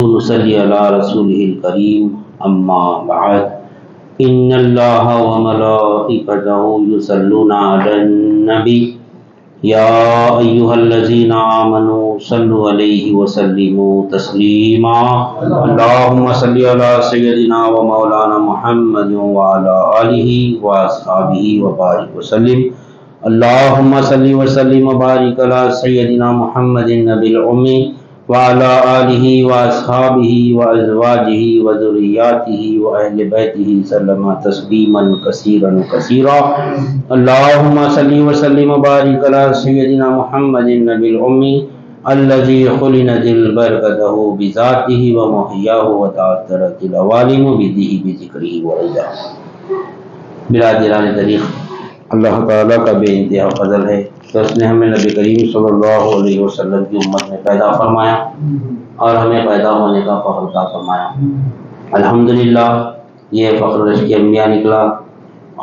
نصلی علی رسولہ الکریم اما بعد ان اللہ وملائکتہ یصلون علی النبی یا ایہا الذین آمنوا صلوا علیہ وسلموا تسلیما اللہم صلی علی سیدنا و مولانا محمد وعلی آلہ واصحابہ وبارک وسلم اللہم صلی وسلم وبارک علی سیدنا محمد النبی الامی وعلی آلہ واصحابہ وازواجہ وذریاتہ واہل بیتہ سلم تسلیما کثیرا کثیرا اللہم صلی وسلم وبارک علی سیدنا محمد النبی الامی الذی خلنت البرکتہ بذاتہ ومحیاہ وتعطرت العوالم بذکرہ ورضاہ۔ برادران طریق، اللہ تعالیٰ کا بے انتہا فضل ہے کہ اس نے ہمیں نبی کریم صلی اللہ علیہ وسلم کی امت میں پیدا فرمایا اور ہمیں پیدا ہونے کا فخر عطا فرمایا۔ الحمدللہ یہ فخر رشک انبیاء نکلا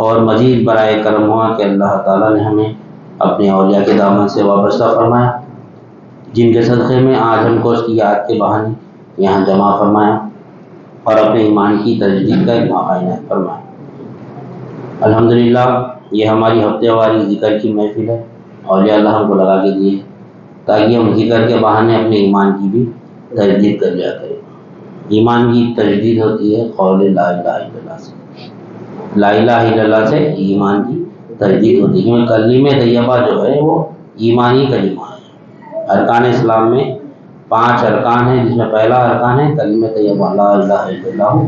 اور مزید برائے کرم ہوا کہ اللہ تعالیٰ نے ہمیں اپنے اولیاء کے دامن سے وابستہ فرمایا، جن کے صدقے میں آج ہم کو اس کی یاد کے بہانے یہاں جمع فرمایا اور اپنے ایمان کی تجدید کا ایک موقع عنایت فرمایا۔ الحمدللہ یہ ہماری ہفتے واری ذکر کی محفل ہے، اولیاء اللہ ہم کو لگا کے دیے تاکہ ہم ذکر کے بہانے اپنے ایمان کی بھی تجدید کر لیا کریں۔ ایمان کی تجدید ہوتی ہے قول لا الہ الا اللہ سے، لا الہ الا اللہ سے ایمان کی تجدید ہوتی ہے، کیونکہ کلمہ طیبہ جو ہے وہ ایمانی کلمہ ہے۔ ارکان اسلام میں 5 ارکان ہیں، جس میں پہلا ارکان ہے کلمہ طیبہ لا الہ الا اللہ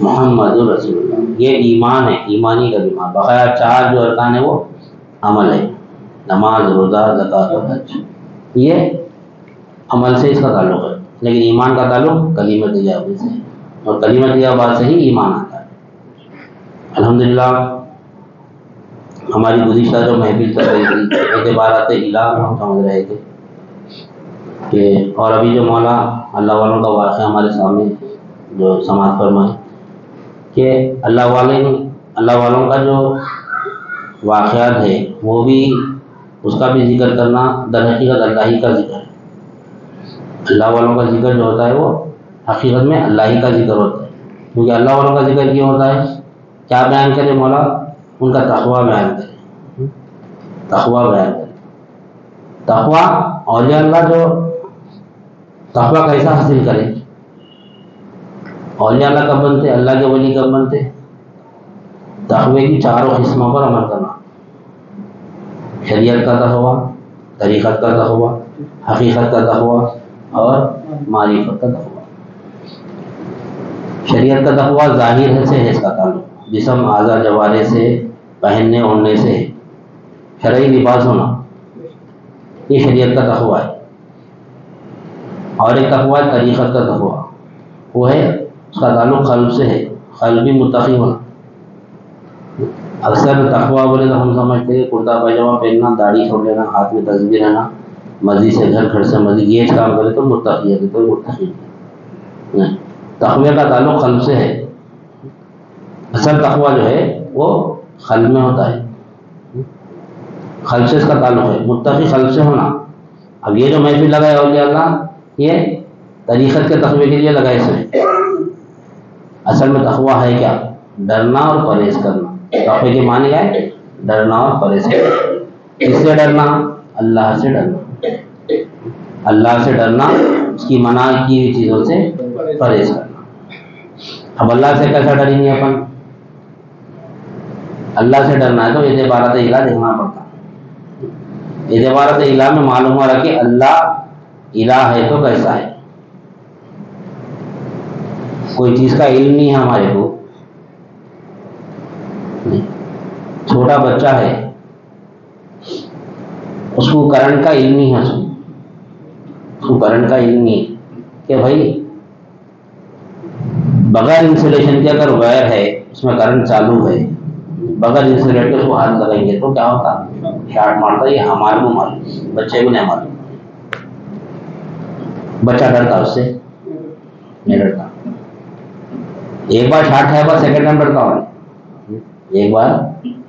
محمد رسول اللہ، یہ ایمان ہے، ایمانی کلمہ۔ بقایا 4 جو ارکان ہیں وہ عمل ہے، نماز، روزہ، زکوٰۃ اور حج، یہ عمل سے اس کا تعلق ہے، لیکن ایمان کا تعلق کلمہ طیبہ سے ہے، اور کلمہ طیبہ سے ہی ایمان آتا ہے۔ الحمدللہ ہماری گزشتہ جو محفل چل رہی تھی اعتبارات الہ ہم سمجھ رہے تھے کہ، اور ابھی جو مولا اللہ والوں کا واقعہ ہمارے سامنے جو سماعت فرمائے کہ اللہ والوں کا جو واقعات ہے وہ بھی، اس کا بھی ذکر کرنا در حقیقت اللہ ہی کا ذکر ہے۔ اللہ والوں کا ذکر جو ہوتا ہے وہ حقیقت میں اللہ ہی کا ذکر ہوتا ہے، کیونکہ اللہ والوں کا ذکر کیوں ہوتا ہے؟ کیا بیان کرے مولا؟ ان کا تقویٰ بیان کرے، تقویٰ بیان کرے۔ تقویٰ، اولیاء اللہ جو تقویٰ کیسا حاصل کرے؟ اولیاء اللہ کب بنتے؟ اللہ کے ولی کب بنتے؟ تقوی کی 4 قسموں پر عمل کرنا، شریعت کا تقویٰ، طریقت کا تقویٰ، حقیقت کا تقویٰ اور معرفت کا تقویٰ۔ شریعت کا تقویٰ ظاہر سے ہے، اس کا تعلق جسم، اعضاء، جوارح سے، پہننے اوڑھنے سے، شرعی لباس ہونا، یہ شریعت کا تقویٰ ہے۔ اور ایک تقویٰ طریقت کا تقویٰ، وہ ہے اس کا تعلق قلب سے ہے، قلبی متقی ہونا۔ اکثر تقویٰ بولے تو ہم سمجھتے ہیں کرتا پائجامہ پہننا، داڑھی چھوڑ لینا، ہاتھ میں تسبیح رہنا، مسجد سے گھر سے مسجد، یہ کام کرے تو متقی ہے، تو متقی نہیں۔ تقویٰ کا تعلق قلب سے ہے، اصل تقویٰ جو ہے وہ قلب میں ہوتا ہے، قلب سے اس کا تعلق ہے، متقی قلب سے ہونا۔ اب یہ جو محفل لگائے اولیاء اللہ، یہ طریقت کے تقوی کے لیے لگائے اس نے۔ اصل میں تقویٰ ہے کیا؟ ڈرنا اور پرہیز کرنا۔ تقوی کے معنی کیا ہے؟ ڈرنا اور پرہیز کرنا۔ کس سے ڈرنا؟ اللہ سے ڈرنا، اللہ سے ڈرنا، اس کی منع کی ہوئی چیزوں سے پرہیز کرنا۔ اب اللہ سے کیسا ڈریں گے اپن؟ اللہ سے ڈرنا ہے تو اعتبارات الہ دیکھنا پڑتا ہے۔ اعتبارات الہ میں معلوم ہو رہا کہ اللہ الہ ہے تو کیسا ہے؟ کوئی چیز کا علم نہیں ہے ہمارے کو، چھوٹا بچہ ہے اس کو کرنٹ کا علم نہیں ہے، اس کو کرنٹ کا علم نہیں ہے کہ بھائی بغیر انسولیشن کے اگر وائر ہے اس میں کرنٹ چالو ہے، بغیر انسولیٹ کے اس کو ہاتھ لگائیں گے تو کیا ہوتا؟ شارٹ مارتا۔ یہ ہمارے کو معلوم، بچے کو نہیں معلوم۔ بچہ ڈرتا اس سے نہیں ڈرتا، ایک بار شارٹ ہے بس سیکنڈ ٹائم ڈرتا ہوں، ایک بار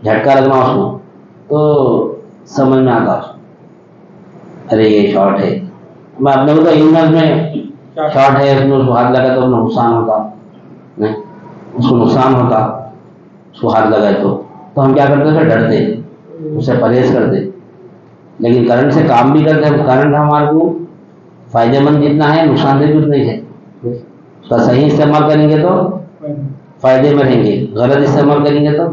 جھٹکا لگنا اس کو تو سمجھ میں آتا اس کو، ارے یہ شارٹ ہے۔ میں اپنے کو تو علم میں شارٹ ہے اس میں اس کو ہاتھ لگا تو نقصان ہوتا نہیں، اس کو نقصان ہوتا اس کو ہاتھ لگائے تو ہم کیا کرتے ہیں؟ ڈرتے، اس سے پرہیز کرتے. لیکن کرنٹ سے کام بھی کرتے ہیں. کرنٹ ہمارے کو فائدے مند جتنا ہے نقصان دہ بھی اتنا ہی ہے. اس کا صحیح استعمال کریں گے تو فائدے میں رہیں گے، غلط استعمال کریں گے تو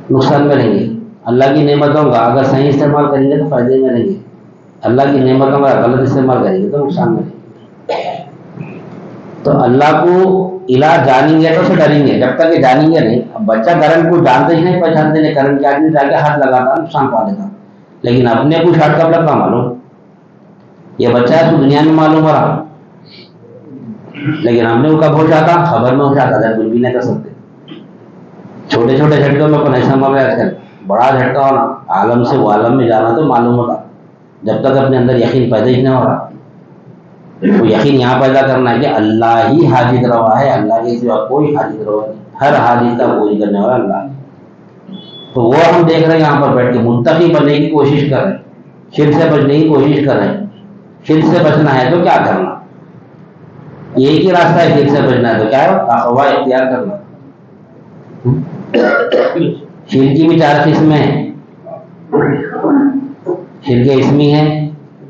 نقصان میں رہیں گے. اللہ کی نعمتوں کا اگر صحیح استعمال کریں گے تو فائدے میں رہیں گے، اللہ کی نعمتوں کا غلط استعمال کریں گے تو نقصان میں رہیں گے. تو اللہ کو الہ جانیں گے تو اسے ڈریں گے، جب تک کہ جانیں گے نہیں. اب بچہ کرنٹ کو جانتے ہی نہیں، پہچانتے نہیں، کرنٹ کیا جا کے ہاتھ لگاتا نقصان پا لیتا. لیکن اپنے کو شارٹ کب لگتا معلوم، یہ بچہ ہے تو دنیا میں معلوم ہو رہا، لیکن ہم نے وہ کب ہو جاتا؟ خبر میں ہو جاتا ہے، کچھ بھی نہیں کر سکتے. چھوٹے چھوٹے جھٹکوں میں اپن ایسا مر رہا ہے. بڑا جھٹکا ہونا، عالم سے وہ عالم میں جانا تو معلوم ہوتا. جب تک اپنے اندر یقین پیدا ہی نہیں ہو رہا. وہ یقین یہاں پیدا کرنا ہے کہ اللہ ہی حاجت روا ہے، اللہ کے سوا کوئی حاجت روا نہیں، ہر حاجت کا کوئی کرنے والا اللہ. تو وہ ہم دیکھ رہے ہیں یہاں پر بیٹھ کے متقی بننے کی کوشش کر رہے ہیں، شرک سے بچنے کی کوشش کر رہے ہیں. شرک سے بچنا ہے تو کیا کرنا؟ ایک ہی راستہ ہے شرک سے بچنا ہے تو کیا ہے؟ تقوی اختیار کرنا. شرک کی بھی 4 قسمیں ہیں. شرک اسمی ہے،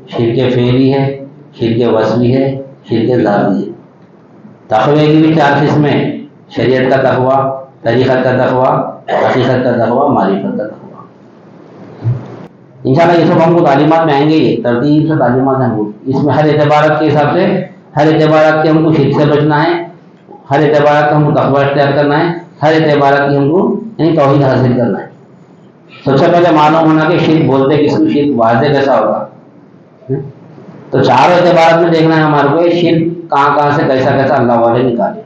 شرک فعلی ہے، شرک وصفی ہے، شرک ذاتی ہے. تقوی کی بھی 4 قسمیں، شریعت کا تقوی، طریقت کا تقوی، حقیقت کا تقوی، معرفت کا تقوی. انشاءاللہ یہ سب ہم کو تعلیمات میں آئیں گے، یہ ترتیب سے تعلیمات ہیں. اس میں ہر اعتبارات کے حساب سے، ہر اعتبارات کے ہم کو شرک سے بچنا ہے، ہر اعتبارات کا ہم کو تقوی اختیار کرنا ہے، ہر اعتبارات کی ہم کو یعنی توحید حاصل کرنا ہے. سب سے پہلے معلوم ہونا کہ شرک بولتے کس کو، شرک واضح کیسا ہوگا. تو 4 اعتبارات میں دیکھنا ہے ہمارے کو شرک کہاں سے کیسا اللہ والے نکالے.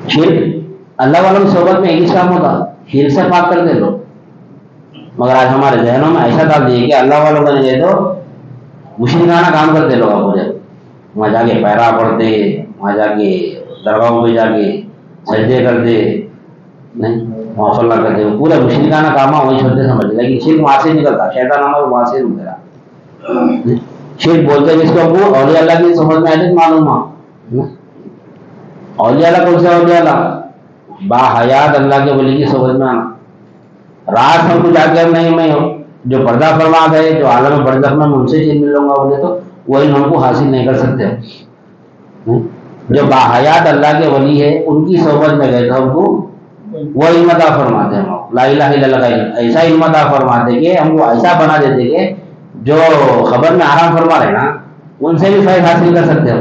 شرک اللہ والوں کی صحبت میں ایک ہی کام ہوتا، شرک سے پاک کر دے لو. مگر آج ہمارے ذہنوں میں ایسا ڈال دیے کہ اللہ والوں بن گئے تو مشرکانہ کام کرتے لوگ. وہاں جا کے پیرا پڑتے، وہاں جا کے درگاہوں پہ جا کے سجدے کرتے، نہیں وہاں فلاں کرتے، پورے مشرکانہ کام وہی چھوڑتے سمجھتے. لیکن شرک وہاں سے نکلتا، شیطان ہمارا وہاں سے نکلا. شرک بولتے جس کو وہ اولیاء اللہ کی صحبت میں آئے معلوم ہو. اولیاء اللہ کون سے اولیاء اللہ؟ با حیات اللہ کے ولی کی صحبت میں آنا. رات ہم کو جا کے نہیں میں جو پردہ فرما گئے، جو عالم برزخ میں ان سے چیز مل لوں گا بولے تو وہی ہم کو حاصل نہیں کر سکتے. جو باحیات اللہ کے ولی ہے ان کی صحبت میں گئے تو ہم کو وہ علم عطا فرماتے ہیں. لا الہ الا اللہ کا ایسا علم عطا فرماتے کہ ہم کو ایسا بنا دیتے کہ جو خبر میں آرام فرما رہے نا ان سے بھی فیض حاصل کر سکتے ہو.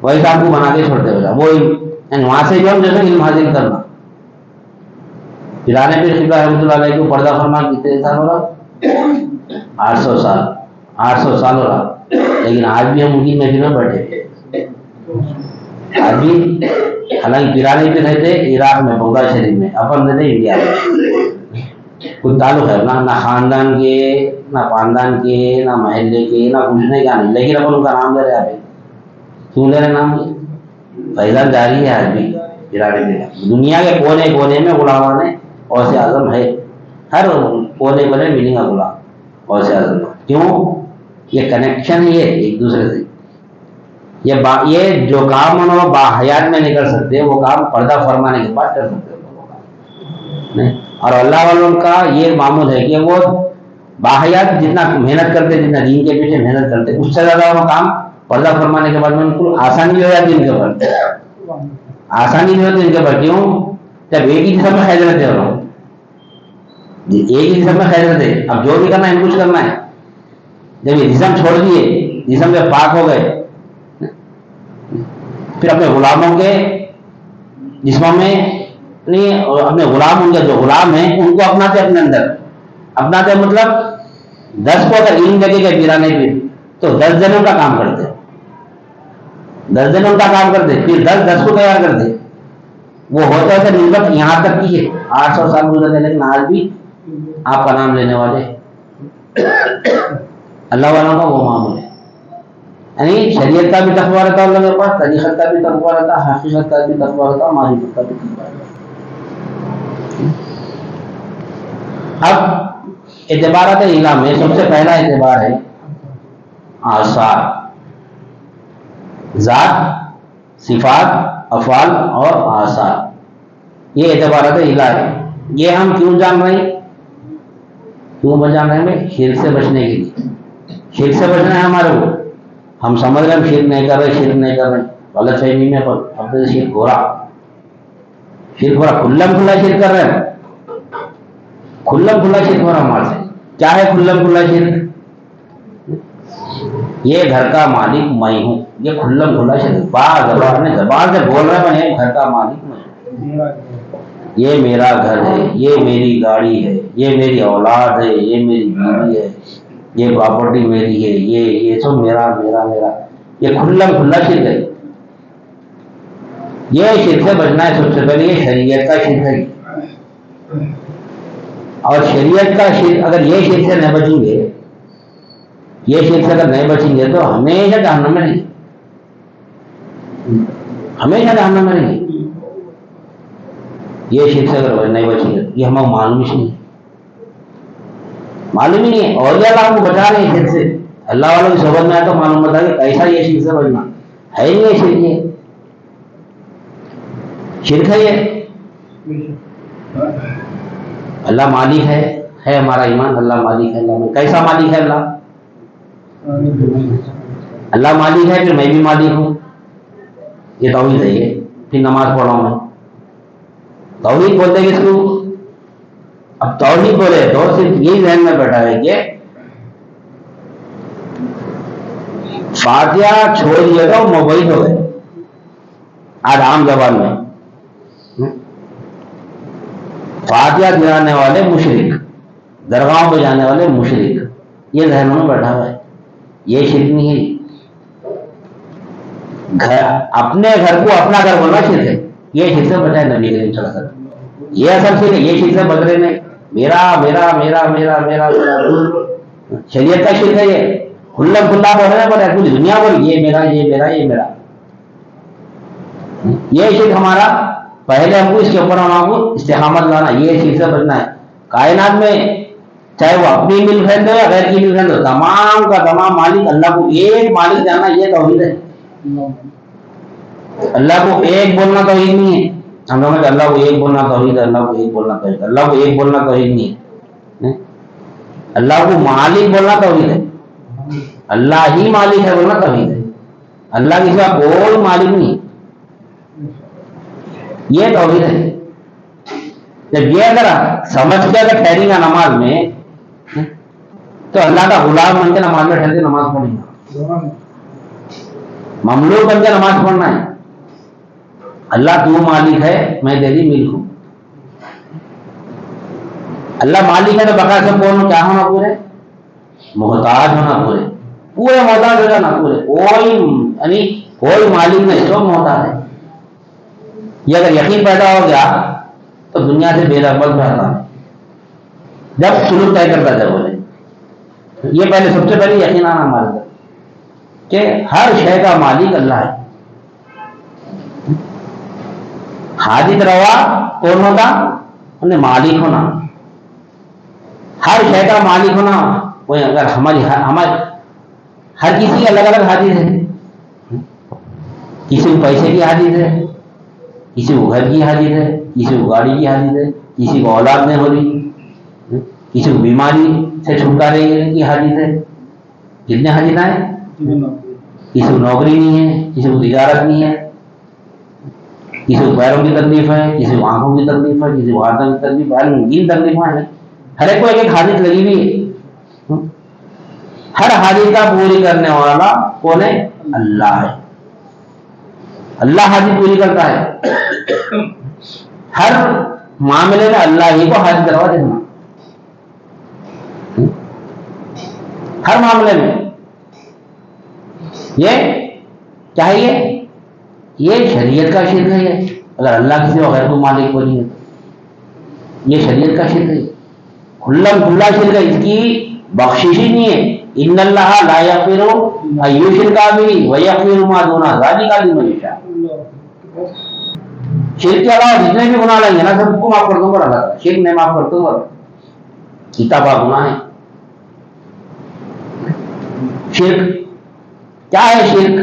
ویسا ہم کو بنا کے چھوڑتے ہوگا وہ وہاں سے جو ہم جیسے علم حاصل کرنا. پیرانے پیر قبلہ رحمۃ اللہ علیہ کو پردہ فرما کتنے سال ہو رہا؟ 800 سال. 800 سال ہو رہا. لیکن آج بھی ہم انہیں محفل میں بیٹھے. آج بھی حالانکہ پیرانے پیر رہتے عراق میں بغداد شریف میں، اپن رہتے انڈیا میں. کوئی تعلق ہے نہ خاندان کے، نہ خاندان کے، نہ محلے کے، نہ پوچھنے کا نہیں. لیکن اپن ان کا نام لے رہے ہیں. کیوں لے رہے نام؟ فیضان جاری ہے آج بھی پیرانے پیر. دنیا کے کونے کونے میں غلاموں نے غوث اعظم ہے، ہر کونے کونے ملیں گا غلام غوث اعظم. کیوں؟ یہ کنیکشن ہے ایک دوسرے سے. یہ جو کام انہوں با حیات میں نہیں کر سکتے وہ کام پردہ فرمانے کے بعد کر سکتے نہیں. اور اللہ والوں کا یہ معمول ہے کہ وہ با حیات جتنا محنت کرتے، جتنا دین کے پیچھے محنت کرتے، اس سے زیادہ وہ کام پردہ فرمانے کے بعد میں ان کو آسانی ہو جاتی ان کے اوپر. آسانی نہیں ہوتی ان کے اوپر. کیوں؟ جب ایک ہی جسم میں خیر رہتے ہو، ایک ہی جسم میں خیر رہتے. اب جو بھی کرنا ہے کچھ کرنا ہے. جب یہ جسم چھوڑ دیے، جسم سے پاک ہو گئے، پھر اپنے غلاموں کے جسموں میں نہیں، اپنے غلام ان کے جو غلام ہیں ان کو اپناتے اپنے اندر. اپناتے مطلب 10 کو اگر علم دے کے پیرانے پھر تو 10 دنوں کا کام کرتے، 10 دنوں کا کام کرتے، پھر 10 کو تیار کرتے. وہ ہوتا ہے نسبت یہاں تک کی ہے. 800 سال گزر گئے لیکن آج بھی آپ کا نام لینے والے اللہ والوں کا وہ معاملہ ہے. یعنی شریعت کا بھی تقویٰ رہتا اللہ کے پاس، طریقت کا بھی تقویٰ رہتا، حقیقت کا بھی تقویٰ رہتا، معرفت کا بھی تقویٰ رہتا. اب اعتبارات الہ میں سب سے پہلا اعتبار ہے آثار، ذات، صفات، افعال اور آثار، یہ اعتبارات الہ ہے۔ یہ ہم کیوں جان رہے ہیں؟ کیوں جان رہے ہیں بھائی؟ شرک سے بچنے کے لیے۔ شرک سے بچنا ہے ہمارے کو۔ ہم سمجھ رہے ہم شرک نہیں کر رہے، شرک نہیں کر رہے، غلط فہمی میں پر اپنے سے شرک ہو رہا، شرک ہو رہا، کھلم کھلا شرک کر رہے ہیں، کھلم کھلا شرک ہو رہا ہمارے سے۔ کیا ہے کھلم کھلا شرک؟ یہ گھر کا مالک میں ہوں، یہ کھلم کھلا شرک، زبان سے بول رہے ہیں گھر کا مالک میں ہوں، یہ میرا گھر ہے، یہ میری گاڑی ہے، یہ میری اولاد ہے، یہ میری بیوی ہے، یہ پراپرٹی میری ہے، یہ سب میرا میرا میرا، یہ کھلم کھلا شرک ہے۔ یہ شرک سے بچنا ہے سب سے پہلے، یہ شریعت کا شرک ہے۔ اور شریعت کا شرک، اگر یہ شرک سے نہیں بچیں گے، یہ شرک سے اگر نہیں بچیں گے تو ہمیشہ جہنم میں رہیں گے، ہمیشہ جہنم میں رہیں گے۔ یہ شرک سے اگر نہیں بچیں گے، یہ ہمیں معلوم ہی نہیں، معلوم ہی نہیں ہے۔ اور یہ اللہ کو بچا رہے ہیں شرک سے، اللہ والوں کی صحبت میں آئے تو معلوم ہوتا ہے کہ کیسا یہ شرک سے بچنا ہے ہی نہیں، شرک ہے، شرک ہے یہ۔ اللہ مالک ہے ہمارا ایمان، اللہ مالک ہے، اللہ کیسا مالک ہے؟ اللہ مالک ہے، پھر میں بھی مالک ہوں، یہ توحید ہے۔ یہ پھر نماز پڑھ رہا ہوں میں، توحید بولتے کس کو؟ اب توحید بولے تو صرف یہی ذہن میں بیٹھا ہے کہ فاتحہ چھوڑ دیا تو موحد ہو گئے، آج عام زبان میں فاتحہ گرانے والے مشرک، درگاہوں پہ جانے والے مشرک، یہ ذہنوں میں بیٹھا ہوا ہے۔ یہ شرک نہیں ہے، اپنے گھر کو اپنا گھر بولنا شرک ہے، یہ شرک سے بچا ہے نبی کریم صلی اللہ علیہ وسلم، یہ اصل شرک ہے، یہ شرک سے بچ رہے نہیں، میرا میرا میرا میرا میرا میرا، شریعت کا شرک ہے یہ، کھلا کھلا بول رہے ہیں، پر پوری دنیا بول یہ میرا یہ میرا یہ میرا، یہ شرک ہمارا پہلے ہم کو اس کے اوپر ہم کو استقامت لانا، یہ شرک سے بچنا ہے۔ کائنات میں چاہے وہ اپنی مل خرید ہو یا غیر کی مل خرید ہو، تمام کا تمام مالک اللہ کو ایک مالک جاننا، یہ توحید ہے۔ اللہ کو ایک بولنا توحید نہیں ہے، ہم لوگوں نے اللہ کو ایک بولنا توحید ہے، اللہ کو ایک بولنا توحید ہے، اللہ کو ایک بولنا توحید نہیں ہے، اللہ کو مالک بولنا توحید ہے، اللہ ہی مالک ہے بولنا توحید ہے، اللہ کے سوا کوئی مالک نہیں، یہ توحید ہے۔ جب یہ اگر سمجھ کے اگر ٹھہریں گا نماز میں تو اللہ کا غلام بن کے نماز میں ٹھہر کے نماز پڑھیں گا، مملوک بن کے نماز پڑھنا ہے۔ اللہ تو مالک ہے، میں تیری ملک ہوں، اللہ مالک ہے تو بقا سے کون کیا ہونا؟ پورے محتاج ہونا، پورے محتاج ہو جانا، پورے کوئی یعنی کوئی مالک نہیں، سب محتاج ہے۔ یہ اگر یقین پیدا ہو گیا تو دنیا سے بے رغبت رہتا ہے، جب سلوک طے کرتا ہے بولے، یہ پہلے سب سے پہلے یقین آنا ہمارے اندر کہ ہر شے کا مالک اللہ ہے۔ حاجت روا کون ہوتا؟ انہیں مالک ہونا، ہر شے کا مالک ہونا۔ کوئی اگر ہماری ہر کسی کی الگ الگ حاجت ہے، کسی کو پیسے کی حاجت ہے، کسی کو گھر کی حاجت ہے، کسی کو گاڑی کی حاجت ہے، کسی کو اولاد نہیں ہو رہی، کسی کو بیماری سے چھٹکارے کی حاجت ہے، کتنے حاجت ہیں؟ کسی کو نوکری نہیں ہے، کسی کو تجارت نہیں ہے، کسی کو پیروں کی تکلیف ہے، کسی کو آنکھوں کی تکلیف ہے، کسی کو ہاتھوں کی تکلیف ہے، ان تکلیفیں ہیں، ہر ایک کو ایک ایک حاجت لگی ہوئی ہے۔ ہر حاجت کا پوری کرنے والا کون ہے؟ اللہ ہے، اللہ حاجت پوری کرتا ہے، ہر معاملے میں اللہ ہی کو حاجت کروا دینا، ہر معاملے میں۔ یہ چاہیے، یہ شریعت کا شرک ہے، اگر اللہ کسی وغیر کو مالک بولی ہے یہ شریعت کا شرک ہے، کھلم کھلا شرک ہے، اس کی بخشش ہی نہیں ہے۔ ان اللہ لا یغفر ان یشرک بہ ویغفر ما دون ذلک لمن یشاء، شرک کے علاوہ جتنے بھی گناہ لیں گے نا سب کو معاف کر دوں گا اللہ، شرک نہیں معاف کر دوں گا، کتابہ گناہ ہے شرک۔ کیا ہے شرک؟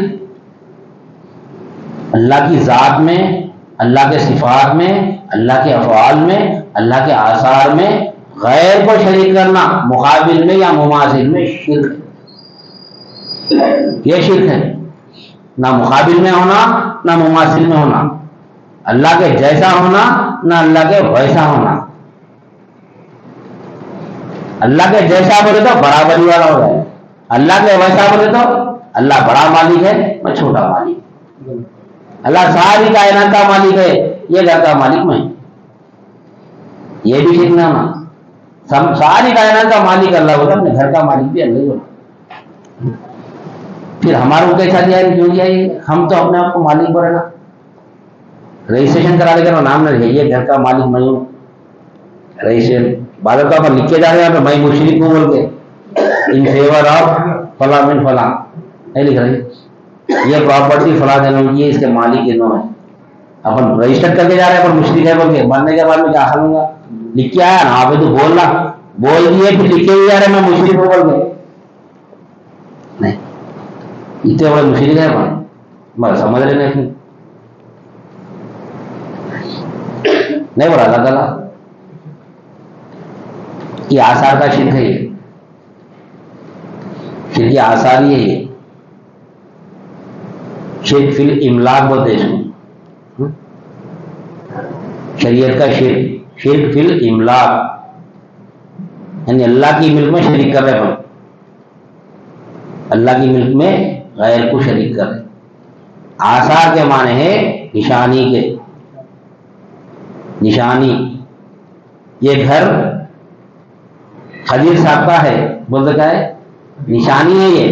اللہ کی ذات میں، اللہ کے صفات میں، اللہ کے افعال میں، اللہ کے آثار میں غیر کو شریک کرنا، مقابل میں یا مماثل میں، شرک ہے۔ یہ شرک ہے، نہ مقابل میں ہونا نہ مماثل میں ہونا، اللہ کے جیسا ہونا نہ اللہ کے ویسا ہونا۔ اللہ کے جیسا بولے تو برابری والا ہو جائے، اللہ کے ویسا بولے تو اللہ بڑا مالک ہے میں چھوٹا مالک، اللہ ساری کائنات کا مالک ہے، یہ گھر کا مالک میں، یہ بھی ٹھیک نہ ہونا۔ ساری کائنات کا مالک اللہ ہوتا، اپنے گھر کا مالک بھی اللہ ہوتا۔ پھر ہمارا کو کیسا دیا ہے؟ کیوں دیا ہے؟ ہم تو اپنے آپ کو مالک بولے نا، رجسٹریشن کرا لے کر نام نہ لکھے، یہ گھر کا مالک میں ہوں، رجسٹریشن بعد کا پر لکھ کے جا رہے ہیں، میں مشرک ہوں بول کے، ان فیور آف فلاں من فلاں نہیں لکھ رہے، یہ پراپرٹی فلاں جنوں کی ہے، اس کے مالک یہ نو ہے، اپن رجسٹر کر کے جا رہے ہیں، اپن مشرک ہے بول کے، مرنے کے بعد میں کیا حل ہوگا؟ لکھ کے آیا نا آپ تو بولنا، بول دیے پھر لکھ کے بھی جا رہے ہیں میں مشرک ہوں بول کے، نہیں اتنے بڑے مشرک ہے اپن، بس سمجھ رہے نہیں بولا اللہ تعالیٰ یہ آثار کا شرک ہے، یہ شرک آثار ہی ہے، یہ شرک فی الاملاک بولتے اس کو، شریعت کا شرک، شرک فی الاملاک یعنی اللہ کی ملک میں شریک کر رہے ہیں، اللہ کی ملک میں غیر کو شریک کر رہے۔ آثار کے معنی ہے نشانی کے، نشانی، یہ گھر خضر صاحب کا ہے بولتے کیا ہے؟ نشانی ہے یہ۔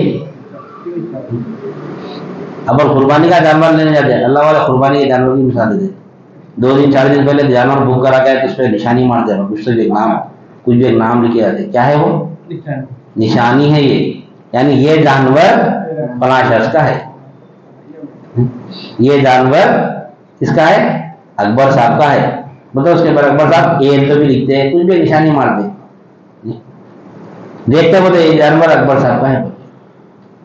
اب قربانی کا جانور لینے جاتے ہیں، اللہ والے قربانی کے جانور کی مثال دیتے، 2 دن 4 دن پہلے جانور بک کرا کے اس پہ نشانی مار دے، کچھ تو ایک نام، کچھ بھی ایک نام لکھے جاتے، کیا ہے وہ؟ نشانی ہے یہ، یعنی یہ جانور فلاں شخص کا ہے، یہ جانور کس کا ہے؟ اکبر صاحب کا ہے، مطلب اس کے بعد اکبر صاحب ایک تو بھی لکھتے ہیں، کچھ بھی نشانی مارتے، دیکھتے بولتے یہ جانور اکبر صاحب کا ہے،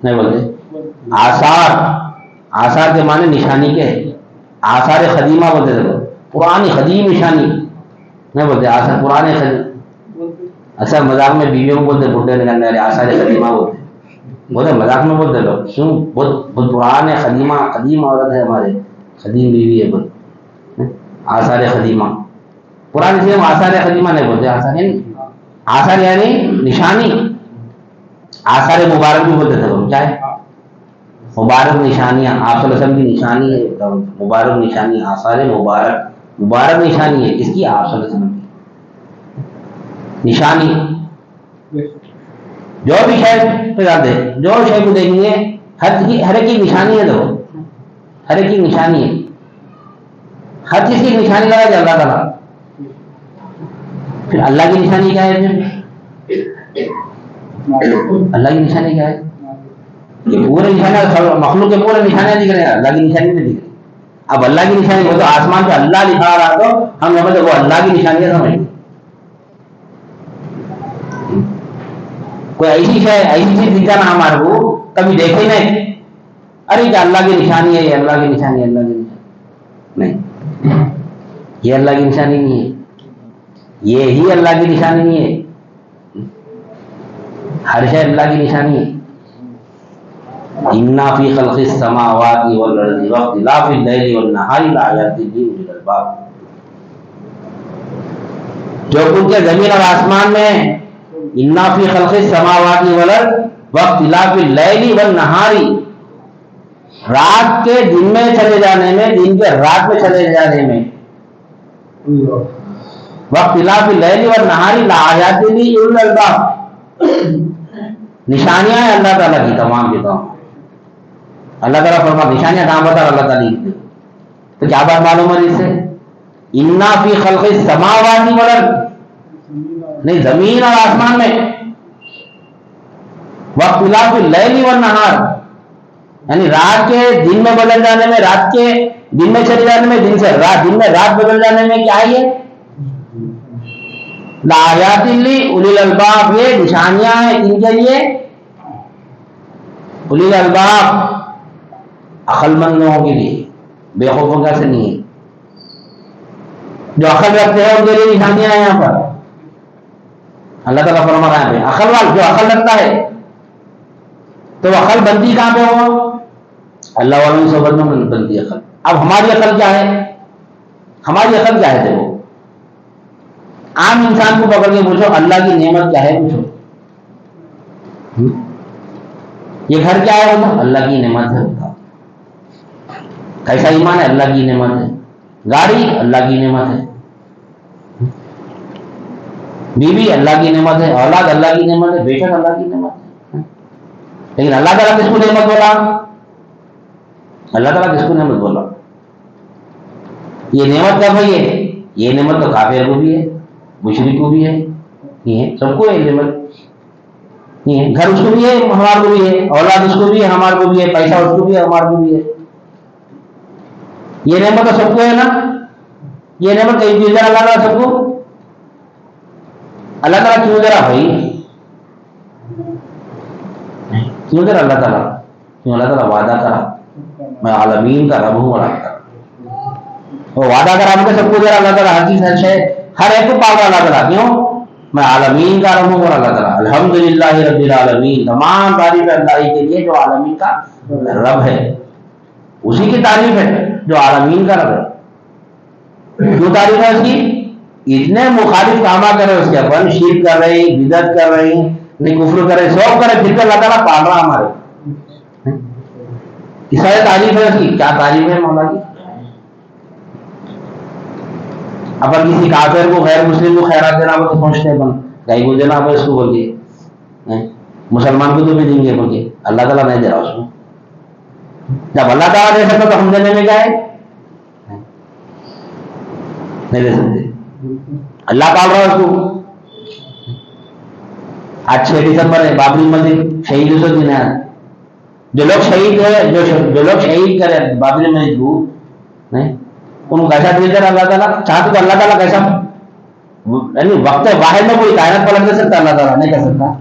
نہیں بولتے۔ آثار، آثار کے معنی نشانی کے ہے، آثار قدیمہ بولتے تھے، پرانی قدیم نشانی نہیں بولتے، آثار پرانے قدیم، اکثر مذاق میں بیویوں کو بولتے، بڈھے نکلنے والے آثار قدیمہ بولتے مذاق میں بولتے لوگ، کیوں؟ بہت پرانے قدیمہ، قدیم عورت ہے ہمارے، قدیم بیوی ہے بولتے، آثار قدیمہ، پرانی چیزیں آثار قدیمہ نہیں بولتے، آثار یعنی نشانی، آثار مبارک بھی بولتے تھے، کیا ہے؟ مبارک نشانیاں، آپ صلی اللہ علیہ وسلم کی نشانی ہے، مبارک نشانی، آثار مبارک، مبارک نشانی ہے کس کی؟ آپ صلی اللہ علیہ وسلم کی نشانی۔ جو بھی شے پہ جاتے، جو شے کو دیکھیں گے ہر ایک کی نشانی ہے، دیکھو ہر ایک کی نشانی ہے، ہر چیز کی نشانی لگا جائے اللہ تعالیٰ۔ پھر اللہ کی نشانی کیا ہے؟ اللہ کی نشانی کیا ہے؟ یہ پورے نشانیاں مخلوق کے پورے نشانیاں دکھ رہے ہیں، اللہ کی نشانی نہیں دکھ رہی۔ اب اللہ کی نشانی ہو تو آسمان پہ اللہ لکھا رہا تو ہم سمجھتے وہ اللہ کی نشانیاں سمجھیں، کوئی ایسی شے، ایسی چیز دکھا نہ ہمارے کو کبھی دیکھے نہیں، ارے کیا اللہ کی نشانی ہے، یہ اللہ کی نشانی ہے، اللہ کی نشانی نہیں، یہ اللہ کی نشانی نہیں ہے، یہ ہی اللہ کی نشانی نہیں ہے، ہر شے اللہ کی نشانی ہے۔ اِنَّ فِي خَلْقِ السَّمَاوَاتِ وَالْأَرْضِ وَاخْتِلَافِ اللَّيْلِ وَالنَّهَارِ لَآيَاتٍ لِأُولِي الْأَلْبَابِ، جو کچھ کے زمین اور آسمان میں، اِنَّ فِي خَلْقِ السَّمَاوَاتِ وَالْأَرْضِ وَاخْتِلَافِ اللَّيْلِ وَالنَّهَارِ، رات کے دن میں چلے جانے میں، دن کے رات میں چلے جانے میں، وَاخْتِلَافِ اللَّيْلِ وَالنَّهَارِ لَآيَاتٍ لِأُولِي الْأَلْبَابِ، نشانیاں ہیں اللہ تعالیٰ کی تمام کی تمام۔ اللہ تعالیٰ فرما نشانیاں کہاں بتا اللہ تعالیٰ کی، تو کیا بات معلوم ہے اس سے؟ اِنَّ فِي خَلْقِ السَّمَاوَاتِ وَالْأَرْضِ، نہیں زمین اور آسمان میں، وَاخْتِلَافِ اللَّيْلِ وَالنَّهَارِ یعنی رات کے دن میں بدل جانے میں، رات کے دن میں چلے جانے میں، دن سے رات، دن میں رات بدل جانے میں، کیا ہے یہ؟ لَآيَاتٍ لِأُولِي الْأَلْبَابِ، یہ نشانیاں ہیں ان کے لیے اولی الالباب عقل مند لوگوں کے لیے، بے خوفوں کا سے نہیں ہے. جو عقل رکھتے ہیں ان کے لیے نشانیاں ہیں یہاں پر. اللہ تعالیٰ فرما رہا ہے عقل والا جو عقل رکھتا ہے تو عقل بنتی کہاں پہ ہو؟ اللہ والوں کی صحبت میں بنتی عقل. اب ہماری عقل کیا ہے؟ ہماری عقل کیا ہے؟ دیکھو عام انسان کو پکڑ کے پوچھو اللہ کی نعمت کیا ہے، پوچھو یہ گھر کیا ہے؟ بولو اللہ کی نعمت ہے. کیسا ایمان ہے؟ اللہ کی نعمت ہے. گاڑی اللہ کی نعمت ہے، بیوی اللہ کی نعمت ہے، اولاد اللہ کی نعمت ہے، بیٹا اللہ کی نعمت ہے. لیکن اللہ تعالیٰ کس کو نعمت بولا؟ اللہ تعالیٰ کس کو نعمت بولا؟ یہ نعمت کب ہے؟ یہ نعمت تو کافر کو بھی ہے، مشرک کو بھی ہے، یہ ہے سب کو ہے نعمت. یہ ہے گھر اس کو بھی ہے، ہمارے کو بھی ہے، اولاد اس کو بھی ہے، ہمارے کو بھی ہے، پیسہ اس کو بھی ہے، ہمارے کو بھی ہے. یہ نعمت تو سب کو ہے نا. یہ نعمت کہیں بھی اللہ تعالیٰ سب کو. اللہ تعالیٰ کیوں دے رہا بھائی؟ کیوں دے رہا اللہ تعالیٰ؟ کیوں اللہ تعالیٰ وعدہ کرا میں عالمین کا رب ہوں. وہ وعدہ کرا ہم کو سب کو دے رہا اللہ تعالیٰ، ہر چیز ہر ایک کو پال رہا اللہ تعالیٰ. کیوں؟ میں عالمین کا رب ہوں. اور اللہ تعالیٰ الحمدللہ رب العالمین، تمام تعریف اللہ کے لیے جو عالمین کا رب ہے. اسی کی تعریف ہے جو عالمین کا رب ہے. کیوں تعریف ہے اس کی؟ اتنے مخالف کامہ کر رہے اس کے اپن شرک کر رہے ہیں، بدعت کر رہے ہیں، نہیں کفر کر رہے ہیں، سب کر رہے، پھر اللہ تعالیٰ پال رہا ہمارے. اس طرح تعریف ہے اس کی. کیا تعریف ہے مولا کی؟ اپن کسی کافر کو غیر مسلم کو خیرات دینا ہو تو سوچتے ہیں اپن گائے کو دینا ہو اس کو بول کے، مسلمان کو تو بھی دیں گے بول کے. اللہ تعالیٰ نہیں دے رہا اس کو. جب اللہ تعالیٰ دے سکتا تو ہم دینے میں کیا ہے؟ نہیں دے سکتے. اللہ پال رہا ہے اس کو. آج 6 دسمبر ہے، بابری مسجد شہید اس دن ہے. جو لوگ شہید ہے، جو لوگ شہید کرے بابری مسجد کو، نہیں ان کو کیسا دے دے اللہ تعالیٰ؟ چاہتے تو اللہ تعالیٰ کیسا، یعنی وقت واحد میں کوئی کائنات پلٹ دے سکتا اللہ تعالیٰ؟ نہیں کر سکتا.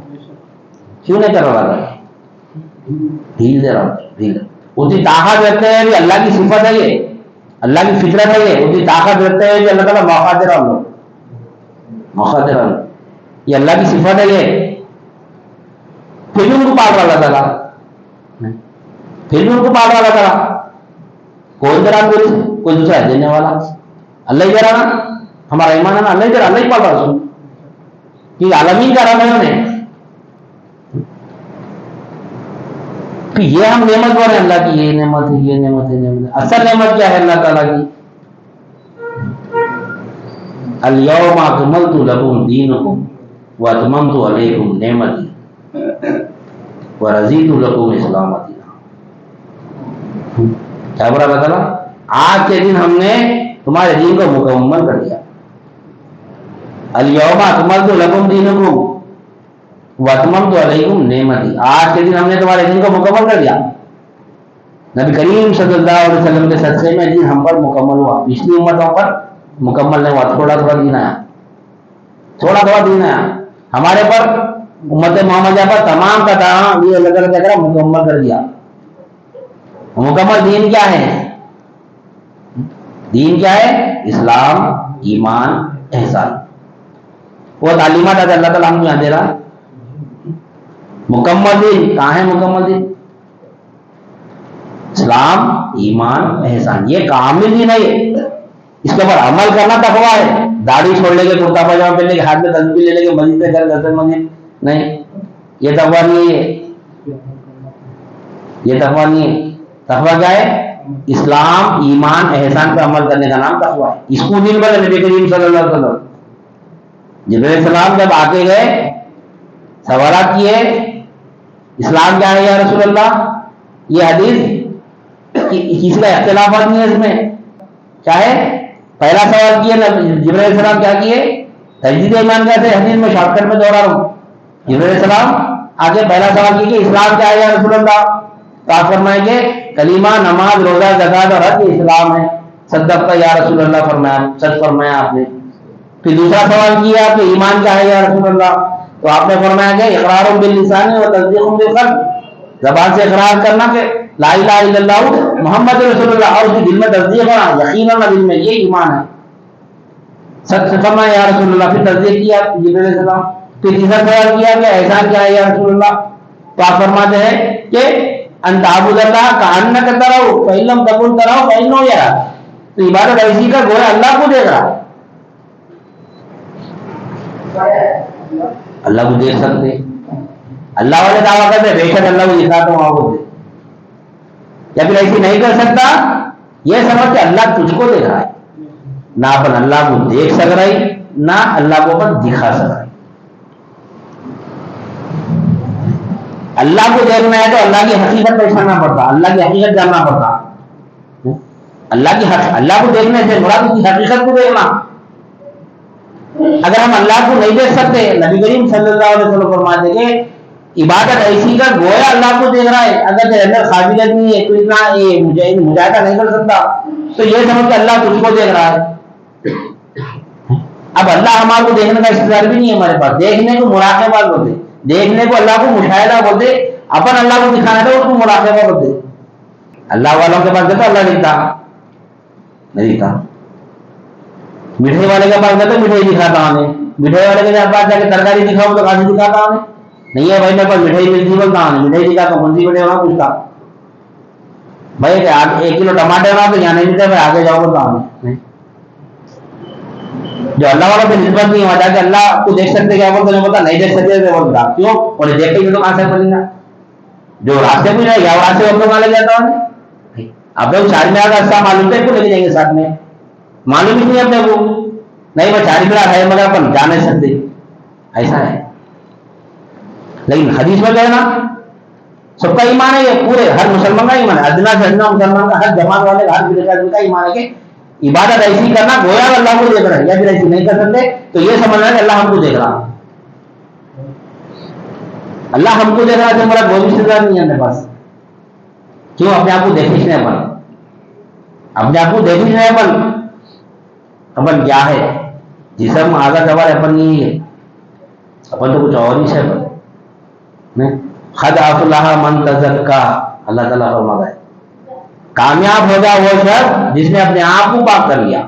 کیوں نہیں کر رہا اللہ تعالیٰ؟ ڈھیل دے رہا. ڈھیل اتنی طاقت رکھتے ہیں بھی اللہ کی صفت ہے، یہ اللہ کی فطرت ہے. یہ اتنی طاقت رکھتے ہیں بھی اللہ تعالیٰ موقع دے رہا ہوں لوگ، موقع دے رہا ہوں. یہ اللہ کی صفت ہے یہ. پھر بھی ان کو پال رہا اللہ تعالیٰ، پھر بھی ان کو پال رہا اللہ تعالیٰ. کوئی دے رہا کوئی دوسرا ہے دینے والا؟ اللہ ہی دے رہا نا. ہمارا ایمان ہے نا اللہ ہی دے رہا، اللہ ہی پال رہا اس کو. کہ عالمین کا رب ہے انہیں. یہ ہم نعمت بول رہے ہیں اللہ کی، یہ نعمت ہے، یہ نعمت ہے، نعمت ہے. اصل نعمت کیا ہے اللہ تعالیٰ کی؟ الیوم اکملت لکم دینکم واتممت علیکم نعمتی ورضیت لکم اسلام دینا. کیا بولا اللہ تعالیٰ؟ آج کے دن ہم نے تمہارے دین کو مکمل کر دیا. الیوم اکملت لکم دینکم واتممت علیکم نعمتی. آج کے دن ہم نے تمہارے دین کو مکمل کر دیا. نبی کریم صلی اللہ علیہ وسلم کے صدقے میں دین ہم پر مکمل ہوا. پچھلی امتوں پر مکمل نہیں ہوا، تھوڑا تھوڑا دین آیا، تھوڑا تھوڑا دین آیا. ہمارے پر امت محمدیہ پر تمام کا تمام یہ اللہ تعالیٰ کیا مکمل کر دیا. مکمل دین کیا ہے؟ دین کیا ہے؟ اسلام، ایمان، احسان. وہ تعلیمات اللہ تعالیٰ ہم کو یہاں دے رہا. مکمل دین کہاں ہے؟ مکمل دین اسلام، ایمان، احسان. یہ کامل دین ہے. اس کے اوپر عمل کرنا تقویٰ ہے. داڑھی چھوڑ لے کے، کرتا پاجامہ پہن لے کے، ہاتھ میں تسبیح لے لے کے مسجد میں گھر مسجد نہیں، یہ تقویٰ نہیں ہے. یہ تقویٰ نہیں ہے. تقویٰ کیا ہے؟ اسلام، ایمان، احسان پہ عمل کرنے کا نام تقویٰ ہے. اس کو دین پر نبی کریم صلی اللہ علیہ وسلم جبرائیل السلام جب آتے گئے سوالات کیے، اسلام کیا ہے یا رسول اللہ؟ یہ حدیث کسی کا اختلافات نہیں ہے اس میں. کیا ہے؟ پہلا سوال کیا جبرائیل السلام، کیا کیے؟ تجدید ایمان کیسے؟ حدیث میں شارٹ کٹ میں دوہرا رہا ہوں. جبرائیل السلام آگے پہلا سوال کیے کہ اسلام کیا ہے یا رسول اللہ؟ تو آپ فرمائیں گے کلمہ، نماز، روزہ، زکات اور حج اسلام ہے. صدقت یا رسول اللہ فرمایا، سچ فرمایا آپ نے. پھر دوسرا سوال کیا کہ ایمان کیا ہے یا رسول اللہ؟ تو آپ نے فرمایا کہ اقرار باللسان و تصدیق بالقلب. زبان سے اقرار کرنا کہ لا الہ الا اللہ محمد رسول اللہ، اور اس کی دل میں تصدیق ہونا، یقین ہونا دل میں، یہ ایمان ہے. سچ فرمایا یا رسول اللہ، پھر تصدیق کیا جبرائیل علیہ السلام، پھر تیسرا سوال کیا کہ احسان کیا ہے یا رسول اللہ؟ تو آپ فرماتے ہیں کہ ان تعبد اللہ کأنک ترہ فإن لم تکن ترہ فإنہ یراک. تو عبادت ایسی کا گویا اللہ کو دیکھ رہا، اللہ کو دیکھ سکتے. اللہ والے دعویٰ کرتے بے شک اللہ کو دکھاتا ہوں آپ کو دیکھ، یا پھر ایسی نہیں کر سکتا، یہ سمجھ کہ اللہ تجھ کو دیکھ رہا ہے. نہ اپن اللہ کو دیکھ سک رہی، نہ اللہ کو اپن دکھا سک رہی. اللہ کو دیکھنا ہے تو اللہ کی حقیقت پہچاننا پڑتا، اللہ کی حقیقت جاننا پڑتا. اللہ کو دیکھنے سے مراد کی حقیقت کو دیکھنا. اگر ہم اللہ کو نہیں دیکھ سکتے، نبی کریم صلی اللہ علیہ وسلم فرماتے کہ عبادت ایسی کا گویا اللہ کو دیکھ رہا ہے. اگر تیرے اندر قابلیت نہیں ہے تو اتنا مجاہدہ نہیں کر سکتا، تو یہ سمجھ کہ اللہ تجھ کو دیکھ رہا ہے. اب اللہ ہمارے کو دیکھنے کا اختیار بھی نہیں ہے ہمارے پاس. دیکھنے کو مراقبہ بولتے، دیکھنے کو اللہ کو مشاہدہ بولتے. اپن اللہ کو دکھانا تھا اس کو مراقبہ بولتے. اللہ والوں کے پاس جاتا اللہ دکھتا نہیں دکھتا. مٹھائی والے کے پاس جاتا مٹھائی دکھاتا ہمیں، مٹھائی والے کے پاس جا کے ترکاری دکھاؤ تو کھاسی دکھاتا ہمیں. نہیں ہے بھائی میرے پاس مٹھائی ملتی بولتا ہوں، مٹھائی دکھاتا ہوں، کون سی مٹھائی ہونا پوچھتا بھائی 1 کلو ٹماٹر ہونا تو یہاں نہیں ملتا بھائی آگے جاؤ بولتا ہمیں. جو اللہ والوں پہ نسبت نہیں ہوا کہ اللہ کو دیکھ سکتے کیا بولتے نہیں بولتا، نہیں دیکھ سکتے بولتا کیوں؟ انہیں دیکھ کے تو کہاں سے بولیں گا؟ جو راستے پہ جائے گا وہ راستے ہم لوگ کہاں لے جاتا ہوں. آپ لوگ 4 مینار کا راستہ معلوم تھے کو لے کے جائیں گے ساتھ میں؟ معلوم ہی نہیں اپنے کو. نہیں وہ 4 مینار ہے مگر اپن جا نہیں سکتے، ایسا ہے. لیکن حدیث میں کہنا سب کا ایمان ہے، یہ پورے ہر مسلمان کا ایمان ہے، ادنا سے ادنا مسلمان کا، ہر جماعت والے کا، ہر فرقہ کا ایمان ہے کہ عبادت ایسی کرنا گویا اللہ کو دیکھ رہا ہے. یا پھر ایسی نہیں کر سکتے تو یہ سمجھنا ہے کہ اللہ ہم کو دیکھ رہا. اللہ ہم کو دیکھ رہا ہے ہمارا کوئی رشتہ دار نہیں ہے ہمارے پاس. کیوں؟ اپنے آپ کو دیکھنے سے اپنے آپ کو دیکھنے سے اپن کیا ہے؟ جسم آگا سوال اپن نہیں ہے، اپن تو کچھ اور ہی ہے. خد افلح من تزکا، اللہ تعالیٰ فرماتا ہے کامیاب ہو جائے وہ شخص جس نے اپنے آپ کو پاک کر لیا.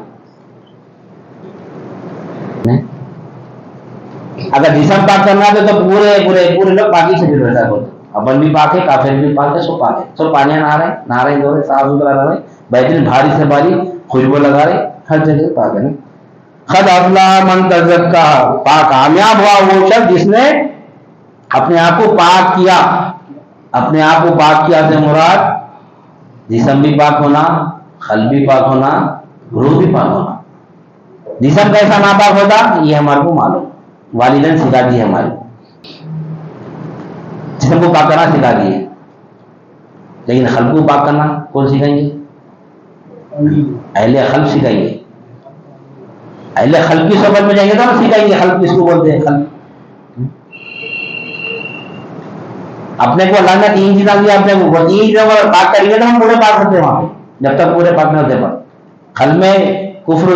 اگر جسم پاک کرنا ہے تو پورے لوگ پاکی سے جڑ رہتا ہے. اپن بھی پاک ہے، کافر بھی پاک ہے، سب پاک ہے، سب پانیاں نہا رہے دھو رہے، صاف ستھرا رہ رہے، بہترین بھاری سے بھاری خوشبو لگا رہے، ہر جگہ پاک ہے. خد افلح من تزکا، کامیاب ہوا وہ شخص جس نے اپنے آپ کو پاک کیا. اپنے آپ کو پاک کیا سے مراد جسم بھی پاک ہونا، قلب بھی پاک ہونا، روح بھی پاک ہونا. جسم کیسا ناپاک ہوتا یہ ہمارے کو معلوم، والدین سکھا دی ہے ہمارے کو، جسم کو پاک کرنا سکھا دی ہے. لیکن قلب کو پاک کرنا کون سکھائیں گے؟ اہل قلب سکھائیں گے. اہل قلب کی صحبت میں جائیں گے تو سکھائیں گے قلب کس کو بولتے ہیں. قلب اپنے کو اللہ نے 3 چیزیں دی، اپنے کو 3 چیزوں کو پاک کریں گے تو ہم پورے پاک ہوتے ہیں وہاں پہ. جب تک پورے پاک نہیں ہوتے پر قلب میں کفر،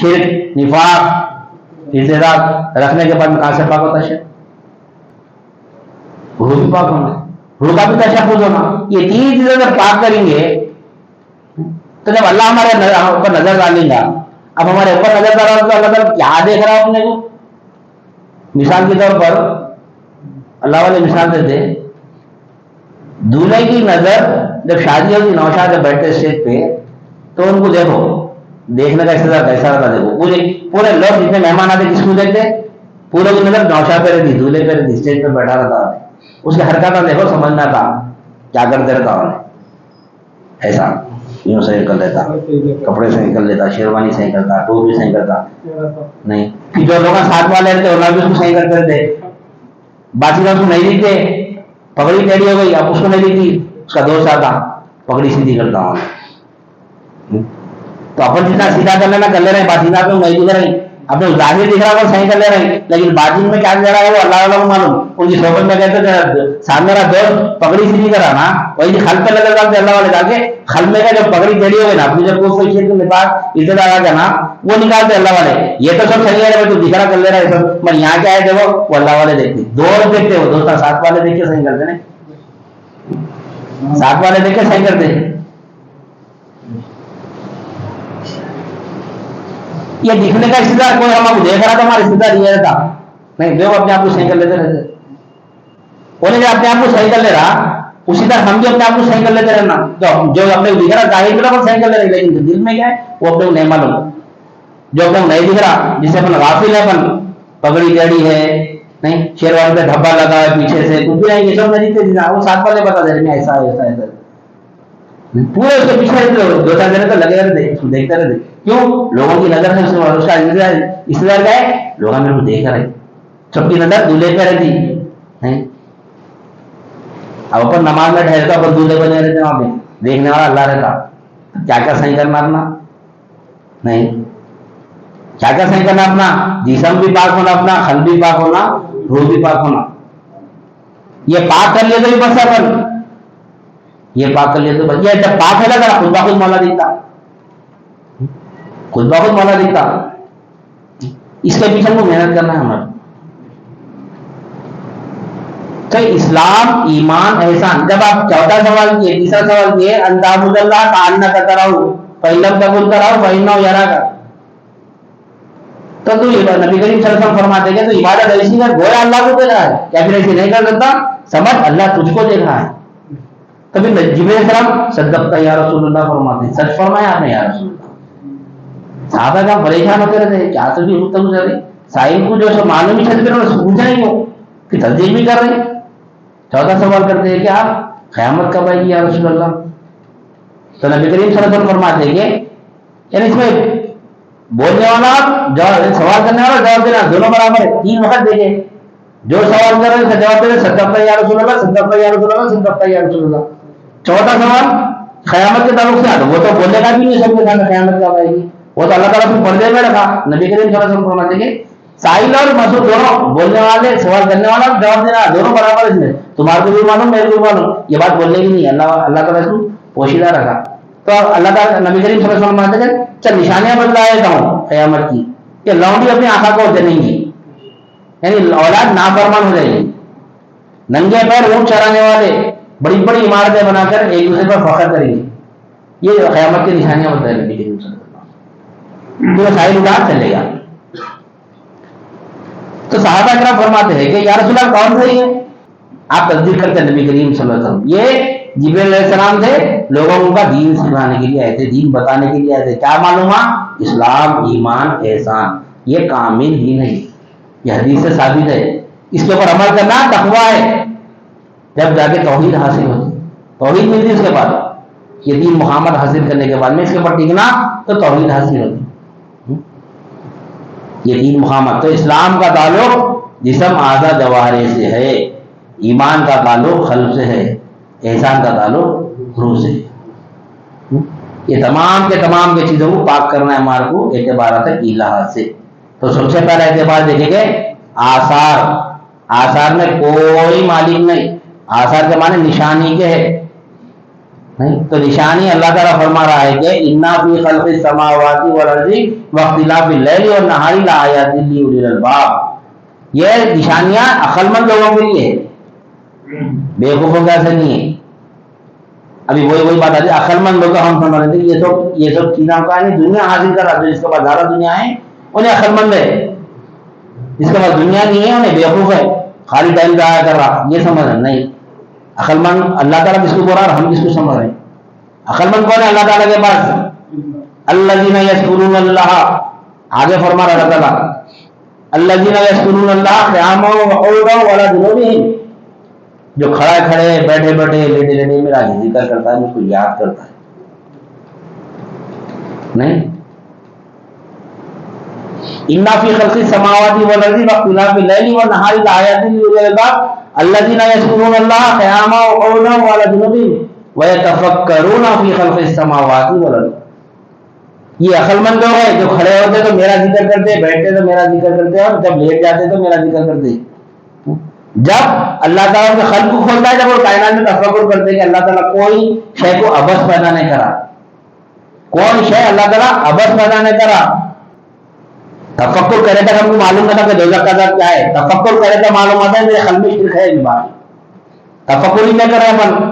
شرک، نفاق، ارتداد رکھنے کے بعد میں کہاں سے پاک ہوتا ہے؟ روح بھی پاک ہونا، روح کا بھی تشخص ہونا. یہ 3 چیزیں جب پاک کریں گے تو جب اللہ ہمارے اوپر نظر ڈالیں گا، اب ہمارے اوپر نظر ڈالا تو اللہ تعالیٰ کیا دیکھ رہا ہے اپنے کو؟ مثال کے طور پر اللہ والے مثال دیتے، دولہے کی نظر جب شادی ہوگی، نوشاد جب بیٹھتے اسٹیج پہ تو ان کو دیکھو، دیکھنے کا استعداد کیسا رہتا. دیکھو پورے لوگ جتنے مہمان آتے کس کو دیکھتے؟ پورے کی نظر نوشاد پہ رہتی، دولہے پہ رہتی، اسٹیج پہ بیٹھا رہتا. اس کے حرکات دیکھو، سمجھنا تھا کیا کرتے رہتا انہیں. ایسا یوں سے نکل لیتا، کپڑے سے نکل لیتا، شیروانی سے نکلتا، ٹوپی سے نکلتا نہیں. پھر جو لوگ ساتھ والے رہتے انہوں بھی اس کو صحیح کرتے رہتے. باقی لوگ نہیں دکھتے، پگڑی ٹیڑھی ہو گئی، اب اس کو نہیں دکھتی، اس کا دوست آتا پگڑی سیدھی کرتا ہوں. تو اپن جتنا سیدھا کر لینا کر لے رہے ہیں، باطینہ پہ نہیں دکھ رہی. اپنے ظاہر دکھ رہا وہ صحیح کر لے رہے ہیں، لیکن باطن میں کیا دے رہا ہے وہ اللہ والوں کو معلوم. ان کی صحبت میں کہتے تھے سامنے میرا دوست پگڑی سیدھی کرا نا، وہی خل پہ لگا ڈالتے اللہ والے ڈال کے خل میں کا جو پگڑی ٹیڑھی ہو گئی نا، اپنی جب کوئی شیر کے نفاق ارتداد آ گیا نا وہ نکالتے اللہ والے. یہ تو سب صحیح ہے تو دکھ رہا کر لے رہا ہے سب، میں یہاں کیا ہے دیکھو وہ اللہ والے دیکھتے، دو دیکھتے وہ دوست ساتھ والے دیکھ کے صحیح کرتے ہیں. ساتھ والے دیکھ کے صحیح کرتے ہیں. یہ دکھنے کا رشتے دار کوئی ہم آپ کو دیکھ رہا تو ہمارا رشتے دار یہ رہتا نہیں. دیکھو اپنے آپ کو صحیح کر لیتے رہتے. انہیں جو اپنے آپ کو صحیح کر لے رہا اسی طرح ہم بھی اپنے آپ کو صحیح کر لیتے رہنا. جو اپنے کو دکھ رہا ظاہر کی طرف صحیح کر لے رہے لیکن دل میں کیا ہے وہ اپنے کو نہیں معلوم. جو اپنے کو نہیں دکھ رہا جسے اپن غافل ہے اپن پگڑی جڑی ہے نہیں شیر والے پہ دھبا لگا ہے پیچھے سے کچھ بھی نہیں یہ سب نہیں دیکھتے وہ ساتھ والے بتا دے رہے ہیں ایسا ایسا ایسا پورے اس کے پیچھے دو چار دن تو لگے رہتے دیکھتے رہتے. کیوں لوگوں کی نظر ہے اس کا اس طرح کا ہے لوگ میرے کو دیکھ رہے سب کی نظر دولہے پہ رہتی. اب اپن نماز میں ٹھہرتا پر دولہے بنے رہتے وہاں پہ دیکھنے والا اللہ رہتا. کیا کیا صحیح کرنا اپنا نہیں کیا کیا صحیح کرنا اپنا جسم بھی پاک ہونا اپنا قلب بھی پاک ہونا روح بھی پاک ہونا. یہ پاک کر لیے تو بھی بس اپن یہ پاک کر لیے تو بس. یہ جب پاک ہے لگا خود بخود مولا دکھتا خود بخود مولا دکھتا. اس کے پیچھے ہم کو محنت کرنا ہے ہمارا. تو اسلام ایمان احسان. جب آپ چوتھا سوال کیے تیسرا سوال کیے انتعبد اللہ کأنک تراه فإن لم تكن تراه فإنه يراك. تو نبی کریم صلی اللہ علیہ وسلم فرماتے ہیں تو عبادت ایسی کر گویا اللہ کو دیکھ رہا ہے کیا پھر ایسی نہیں کر سکتا سمجھ اللہ تجھ کو دیکھ رہا ہے. تبھی جبرائیل علیہ السلام صدقت یا رسول اللہ فرماتے ہیں سچ فرمایا آپ نے یا رسول اللہ. صحابہ کا پریشان ہوتے رہتے کیا تو بھی گفتگو چل رہی سائل کو جو سب معلوم ہی چھت پہ پوچھا نہیں ہو کہ تصدیق بھی کر رہے ہیں. چوتھا سوال کرتے ہیں کہ آپ قیامت کب آئے گی یا رسول اللہ. تو نبی کریم صلی اللہ علیہ وسلم فرماتے ہیں کہ یعنی اس میں بولنے والا سوال کرنے والا جواب دینا دونوں برابر ہے. 3 وقت دیکھیں جو سوال کر رہے ہیں جواب دے رہے صدقت یا رسول اللہ صدقت یا رسول اللہ صدقت یا رسول اللہ. چوتھا سوال قیامت کے تعلق سے آتا وہ تو بولنے کا بھی نہیں سب کے سامنے قیامت کب آئے گی وہ تو اللہ تعالیٰ کو پردے میں رکھا. نبی کریم صلی اللہ علیہ وسلم فرماتے ہیں کہ سائل اور مسعود دونوں بولنے والے سوال کرنے والا جواب دینا دونوں برابر اس میں تمہارے کو بھی معلوم میرے کو بھی معلوم. یہ بات بولنے کی نہیں اللہ تعالیٰ اس کو پوشیدہ رکھا. تو اللہ تعالیٰ نبی کریم صلی اللہ علیہ وسلم فرماتے ہیں چل نشانیاں بتلا دیتا ہوں قیامت کی کہ لونڈی اپنی آنکھوں کو دینے گی یعنی اولاد نافرمان ہو جائے گی. ننگے پیر اونٹ چرانے والے بڑی بڑی عمارتیں بنا کر ایک دوسرے پر فخر کریں گے. یہ قیامت کی نشانیاں بتائیں نبی کریم صلی اللہ علیہ وسلم. تو سائل اڑا چلے گا. تو صحابہ کرام فرماتے ہیں کہ یا رسول اللہ کون صحیح ہے آپ تصدیق کرتے ہیں نبی کریم صلی اللہ علیہ وسلم. یہ جبرائیل علیہ السلام تھے لوگوں کا دین سکھانے کے لیے آئے تھے دین بتانے کے لیے آئے تھے. کیا معلوم ہوا اسلام ایمان احسان یہ کامل دین ہے. یہ حدیث سے ثابت ہے. اس کے اوپر عمل کرنا تقویٰ ہے. جب جا کے توحید حاصل ہوتی توحید ملتی اس کے بعد یہ دین محمد حاصل کرنے کے بعد میں اس کے اوپر ٹکنا تو توحید حاصل ہوتی یہ دین محمد. تو اسلام کا تعلق جسم اعضاء جوارح سے ہے ایمان کا تعلق قلب سے ہے احسان کا تعلق روح سے. یہ تمام کے چیزوں کو پاک کرنا ہے ہمارے کو اعتبارات کی لحاظ سے. تو سب سے پہلا اعتبار دیکھیں گے آثار میں کوئی مالک نہیں. آثار کے معنی نشانی کے ہے نہیں. تو نشانی اللہ تعالیٰ فرما رہا ہے کہ انا فی خلق السماوات والارض واختلاف اللیل والنہار لآیات لأولی الالباب. یہ نشانیاں عقل مند لوگوں کے لیے بیوقوفوں کا ایسا نہیں ہے. ابھی وہی بات آتی ہے عقل مند لوگ ہم سمجھ رہے تھے یہ سب چیزوں کا نہیں دنیا حاصل کر رہا ہے. جس کے پاس زیادہ دنیا ہے انہیں عقل مند ہے. جس کے پاس دنیا نہیں ہے انہیں بیوقوف ہے خالی ٹائم ضائع کر رہا یہ سمجھ رہے نہیں. عقل مند اللہ تعالیٰ کس کو بول رہا ہے اور ہم کس کو سمجھ رہے ہیں. عقل مند کون ہے اللہ تعالیٰ کے پاس الذین یذکرون اللہ آگے فرما رہا اللہ تعالیٰ الذین یذکرون اللہ قیاما وقعودا وعلی جنوبہم جو کھڑے بیٹھے لیٹے میرا ذکر کرتا ہے مجھ کو یاد کرتا ہے نہیں. ان فی خلق السماوات والارض واختلاف اللیل والنہار لآیات لأولی الالباب الذین یذکرون اللہ قیاما وقعودا وعلی جنوبہم وَيَتَفَكَّرُونَ فِي خَلْقِ السَّمَاوَاتِ وَالْأَرْضِ. یہ عقل مند لوگ ہیں جو کھڑے ہوتے تو میرا ذکر کرتے بیٹھتے تو میرا ذکر کرتے اور جب لیٹ جاتے تو میرا ذکر کرتے. جب اللہ تعالیٰ کے خلق کو کھولتا ہے جب وہ کائنات میں تفکر کرتے کہ اللہ تعالیٰ کوئی شے کو عبث پیدا نہیں کرا کوئی شے اللہ تعالیٰ عبث پیدا نہیں کرا. تفکر کرے تک ہم کو معلوم نہ تھا کہ دوزخ کا عذاب کیا ہے. تفکر کرے تو معلوم آتا ہے میرے قلب میں شرک ہے. تفکر ہی کیا کر رہے ہیں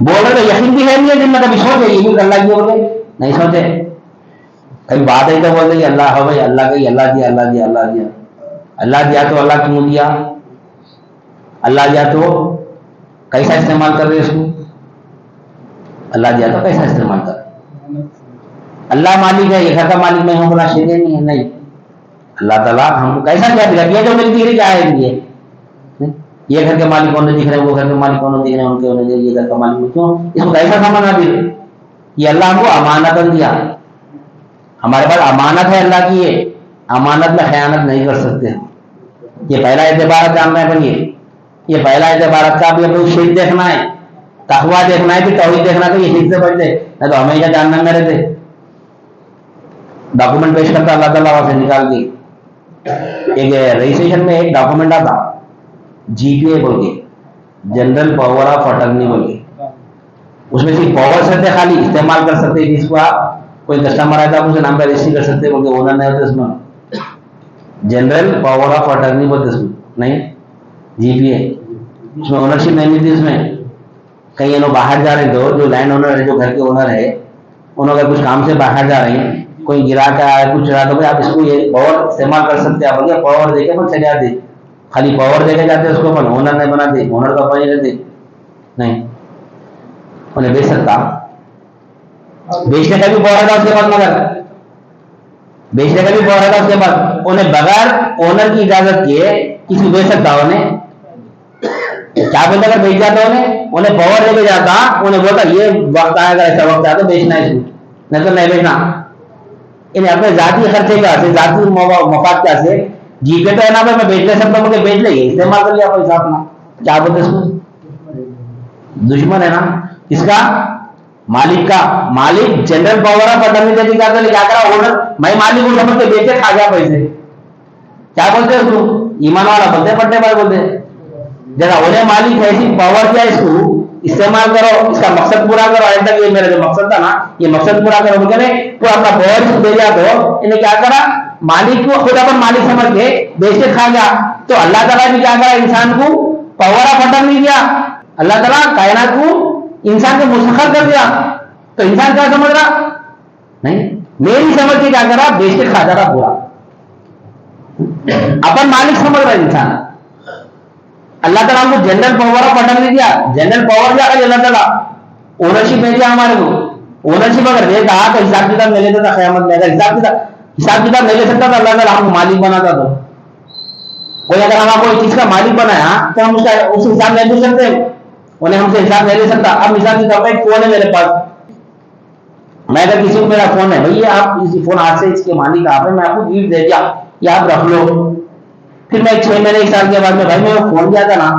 بول رہے تو یقین بھی ہے نہیں ہے جن میں کبھی سوچے یہ بھی اللہ کی بولے نہیں سوچے. کبھی بات ہے تو بولتے کہ اللہ ہو بھائی اللہ کا اللہ دیا اللہ دیا اللہ دیا. اللہ دیا تو اللہ کیوں دیا؟ اللہ دیا تو کیسا استعمال کر رہے اس کو؟ اللہ دیا تو کیسا استعمال کر رہے؟ اللہ مالک ہے، یہ گھر کا مالک میں ہوں بلا شیخ نہیں ہے نہیں. اللہ تعالیٰ ہم کو کیسا دیا دیا یہ جو میری دیکھ رہی کیا ہے یہ گھر کے مالک کون دکھ رہے ہیں، وہ گھر کے مالک کون دکھ رہے ہیں، ان کے انہیں یہ گھر کا مالک کیوں اس کو کیسا سامان دے؟ یہ اللہ ہم کو امانت دیا، ہمارے پاس امانت ہے اللہ کی، یہ امانت میں خیانت نہیں کر سکتے. یہ پہلا اعتبار جاننا ہے بھائی، یہ پہلا اعتبار کا بھی اپنے شرک دیکھنا ہے، تقویٰ دیکھنا ہے، کہ توحید دیکھنا ہے. تو یہ شرک سے بچ دے نہ تو ہمیشہ جاننا میں رہتے. ڈاکومنٹ پیش کرتا اللہ تعالیٰ وہاں سے نکال کے. ایک رجسٹریشن میں ایک ڈاکومنٹ آتا جی پی اے بول کے، جنرل پاور آف اٹرنی بول کے. اس میں صرف پاور سے خالی استعمال کر سکتے جس کو آپ کوئی کسٹمر آتا آپ اسے نام پہ رجسٹری کر سکتے بول کے، اونر نہیں ہوتے اس میں. جنرل پاور آف اٹرنی بولتے اس میں نہیں جی پی اے. اس میں اونرشپ نہیں ملتی. اس میں کہیں لوگ باہر جا رہے تو جو لینڈ اونر ہے جو گھر کے اونر ہے انہوں کا کچھ کام سے باہر جا رہے ہیں، کوئی گرا کا ہے کچھ رہا تو آپ اس کو یہ پاور استعمال کر سکتے. آپ بولے پاور دے کے چلے آتے، خالی پاور دے کے جاتے اس کو اونر نہیں بناتے. اونر کا پانی رہتے نہیں انہیں بیچ سکتا. بیچنے کا بھی پاور تھا اس کے بعد، مگر بیچنے کا بھی پاور تھا اس کے بعد انہیں بغیر اونر کی اجازت کے کسی بیچ سکتا. انہیں کیا بولتا اگر بیچ جاتا انہیں پاور دے کے جاتا، انہیں بولتا یہ وقت آئے گا ایسا وقت آیا تو بیچنا ہے اس کو، نہیں تو نہیں بیچنا. انہیں اپنے ذاتی خرچے کا سے ذاتی مفاد کا سے جی پے تو ہے نا میں بیچ لے سکتا ہوں، مجھے بیچ لے استعمال کر لیا پیسہ اپنا. کیا بولتے اس کو؟ دشمن ہے نا کس کا؟ مالک کا. مالک جنرل پاور آف اٹرنی دے کے کیا کرا اونر میں مالک ہوں سمجھ کے بیچے کھا گیا پیسے. کیا بولتے اس کو؟ ایمان والا بولتے پٹے بھائی بولتے. جیسا انہیں مالک ہے ایسی پاور کیا اس کو استعمال کرو، اس کا مقصد پورا کرو. آج تک یہ میرا جو مقصد تھا نا یہ مقصد پورا کرو بول کے تو اپنا پاور اس کو دے جا دو. انہیں کیا کرا مالک کو خود اپن مالک سمجھ کے بیچ کے کھا گیا. تو اللہ تعالیٰ بھی کیا کرا انسان کو پاور آف اٹرنی دیا. اللہ تعالیٰ کائنات کو انسان کو مسخر کر دیا. تو انسان کیا سمجھ رہا؟ نہیں میری سمجھ کے کیا کرا بیچ کے کھا جا رہا پورا. اپن مالک سمجھ رہا انسان. اللہ تعالیٰ ہم کو جنرل پاور آف اٹرنی دیا. جنرل پاور دیا اللہ تعالیٰ اونرشپ نہیں دیا ہمارے کو. اونرشپ اگر دیتا تو حساب کتاب نہیں لیتا تھا قیامت میں. اگر حساب کتاب نہیں لے سکتا تو اللہ تعالیٰ ہم کو مالک بناتا. تو کوئی اگر ہم کوئی چیز کا مالک بنایا تو ہم اس کا حساب نہیں دے سکتے، انہیں ہم سے حساب نہیں لے سکتا. اب مثال کے طور پر ایک فون ہے میرے پاس، میں اگر کسی کو میرا فون ہے بھائی آپ اسی فون آج سے اس کے مالک آپ ہیں، میں آپ کو گفٹ دے دیا یہ آپ رکھ لو. پھر میں 6 مہینے 1 سال کے بعد میں بھائی میں وہ فون دیا تھا نا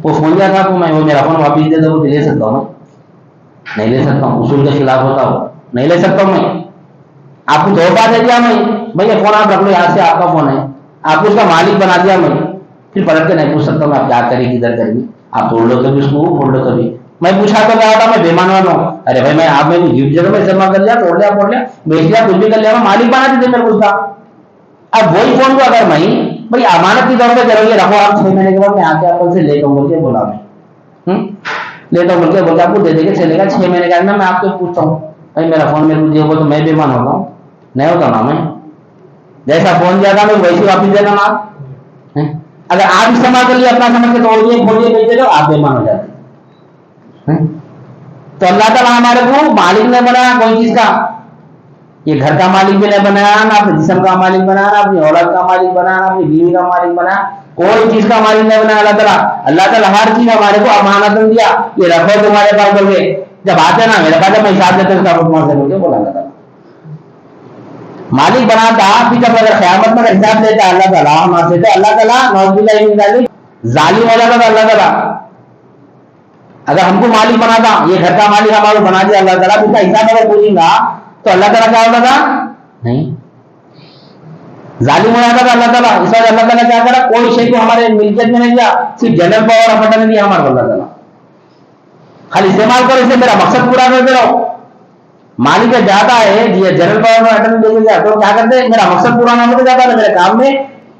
وہ فون دیا تھا تو میں وہ میرا فون واپس دے دو وہ لے سکتا ہوں؟ نہیں لے سکتا ہوں. اصول کے خلاف ہوتا ہوں نہیں لے سکتا ہوں. میں آپ کو 2 بار دے دیا میں بھائی یہ فون آپ رکھ لو یہاں سے آپ کا فون ہے، آپ کو اس کا مالک بنا دیا میں. پھر پلٹ کے نہیں پوچھ سکتا ہوں آپ کیا کریں کدھر کریں گے، آپ توڑ لو کبھی اس کو پھوڑ لو کبھی. میں پوچھا تو کیا ہوتا میں بےمان والا ہوں. ارے بھائی میں آپ میں گفٹ جگہ میں استعمال کر لیا توڑ لیا پھوڑ لیا بیچ لیا کچھ بھی کر لیا میں مالک بنا دیتے میرے کو اس کا. اب وہی فون کو اگر میں بھائی امانت کی طور پہ چلو یہ رکھو آپ 6 مہینے کے بعد میں آ کے آپ سے لیتا ہوں بول کے بولا میں لیتا ہوں بول کے بولتا آپ کو دے دے کے چلے گا 6 مہینے کے بعد میں آپ کو پوچھتا ہوں بھائی میرا فون میرے کو دیا تو میں بےمان ہوتا ہوں؟ نہیں ہوتا نا. میں جیسا فون دیا تھا میں ویسے واپس دینا نا. اگر آپ استعمال کر لیے اپنا سمجھ کے توڑ دیے کھول دیے بیچ دے تو آپ بےمان ہو جاتے. تو اللہ تعالیٰ ہمارے کو مالک نے بنایا کوئی چیز کا، یہ گھر کا مالک بھی نہیں بنایا نہ اپنے جسم کا مالک بنایا نہ اپنی اولاد کا مالک بنایا نہ اپنی بیوی کا مالک بنایا، کوئی چیز کا مالک نہیں بنایا اللہ تعالیٰ. اللہ تعالیٰ ہر چیز ہمارے کو امانت دیا یہ رکھو تمہارے پاس بول کے. جب آتے نا میرے پاس جب میں حساب دیتے اس کا حکم سے بول کے بولا اللہ تعالیٰ مالک بناتا. پھر جب اگر قیامت میں حساب دیتا اللہ تعالیٰ ہمارے سے تو اللہ تعالیٰ نعوذ باللہ من ذالک ظالم ہو جاتا تھا. اللہ تعالیٰ اگر ہم کو مالک بناتا یہ گھر کا مالک ہمارا بنا دیا اللہ تعالیٰ اس کا حساب اگر پوچھیں گا تو اللہ تعالیٰ کیا ہوتا تھا؟ نہیں ظالم ہو جاتا تھا اللہ تعالیٰ. اس وجہ اللہ تعالیٰ کیا کرا کوئی شے کو ہمارے ملکیت میں نہیں دیا، صرف جنرل پاور آف اٹرنی دیا ہمارے اللہ تعالیٰ خالی استعمال کرو اسے میرا مقصد پورا کرتے رہو. مالک جاتا ہے جنرل پاور آف اٹرنی دے کے جاتا تو کیا کرتے میرا مقصد پورا نہ ہوتا جاتا ہے میرے کام میں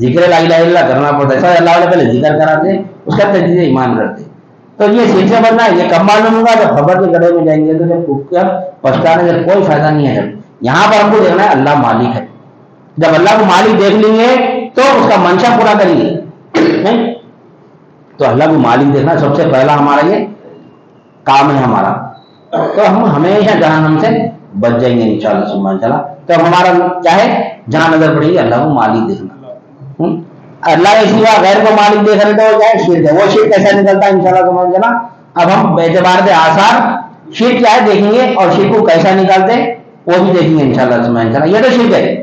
ذکر لا الہ الا اللہ کرنا پڑتا ہے. ایسا اللہ والے پہلے ذکر کراتے, اس کا تجدید ایمان کرتے. تو یہ سیٹ سے بننا ہے. یہ کب معلوم ہوگا جب خبر کے گڑھے میں جائیں گے, تو جب پچھتانے کا کوئی فائدہ نہیں ہے. یہاں پر ہم کو دیکھنا ہے اللہ مالک ہے. جب اللہ کو مالک دیکھ لیں گے تو اس کا منشا پورا کریں گے. تو اللہ کو مالک دیکھنا سب سے پہلا ہمارا یہ کام ہے ہمارا. تو ہم ہمیشہ جہنم سے بچ جائیں گے انشاءاللہ سبحانہ تعالیٰ. تو ہمارا کیا ہے, جہاں نظر پڑے گی اللہ کو مالک دیکھنا. اللہ کے سوا غیر کو مالک دیکھ رہے تو کیا ہے, شرک ہے. وہ شرک کیسا نکلتا ہے انشاءاللہ سبحانہ تعالیٰ اب ہم اعتبار سے آثار شرک کیا ہے دیکھیں گے, اور شرک کو کیسا نکالتے وہ بھی دیکھیں گے انشاءاللہ سبحانہ تعالیٰ. یہ تو شرک ہے.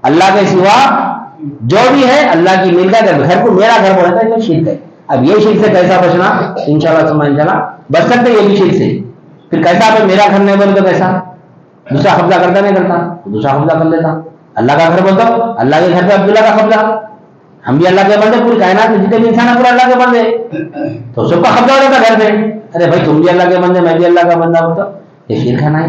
اللہ کے سوا جو بھی ہے اللہ کی ملکت ہے, گھر کو میرا گھر بولتا ہے, یہ شرک ہے. اب یہ شرک سے کیسا بچنا انشاءاللہ سبحانہ تعالیٰ, بچ سکتے یہ بھی شرک سے. پھر کیسا آپ میرا گھر نہیں بولے تو کیسا, دوسرا قبضہ کرتا نہیں کرتا, دوسرا قبضہ کر لیتا. اللہ کا گھر بولتا اللہ کے گھر پہ عبداللہ کا قبضہ. ہم بھی اللہ کے بندے, پوری کائنات میں جتنے بھی انسان ہیں پورا اللہ کے بندے, تو سب کا قبضہ ہو جاتا گھر پہ. ارے بھائی تم بھی اللہ کے بندے, میں بھی اللہ کا بندہ ہوں, تو یہ شرک ہے نا.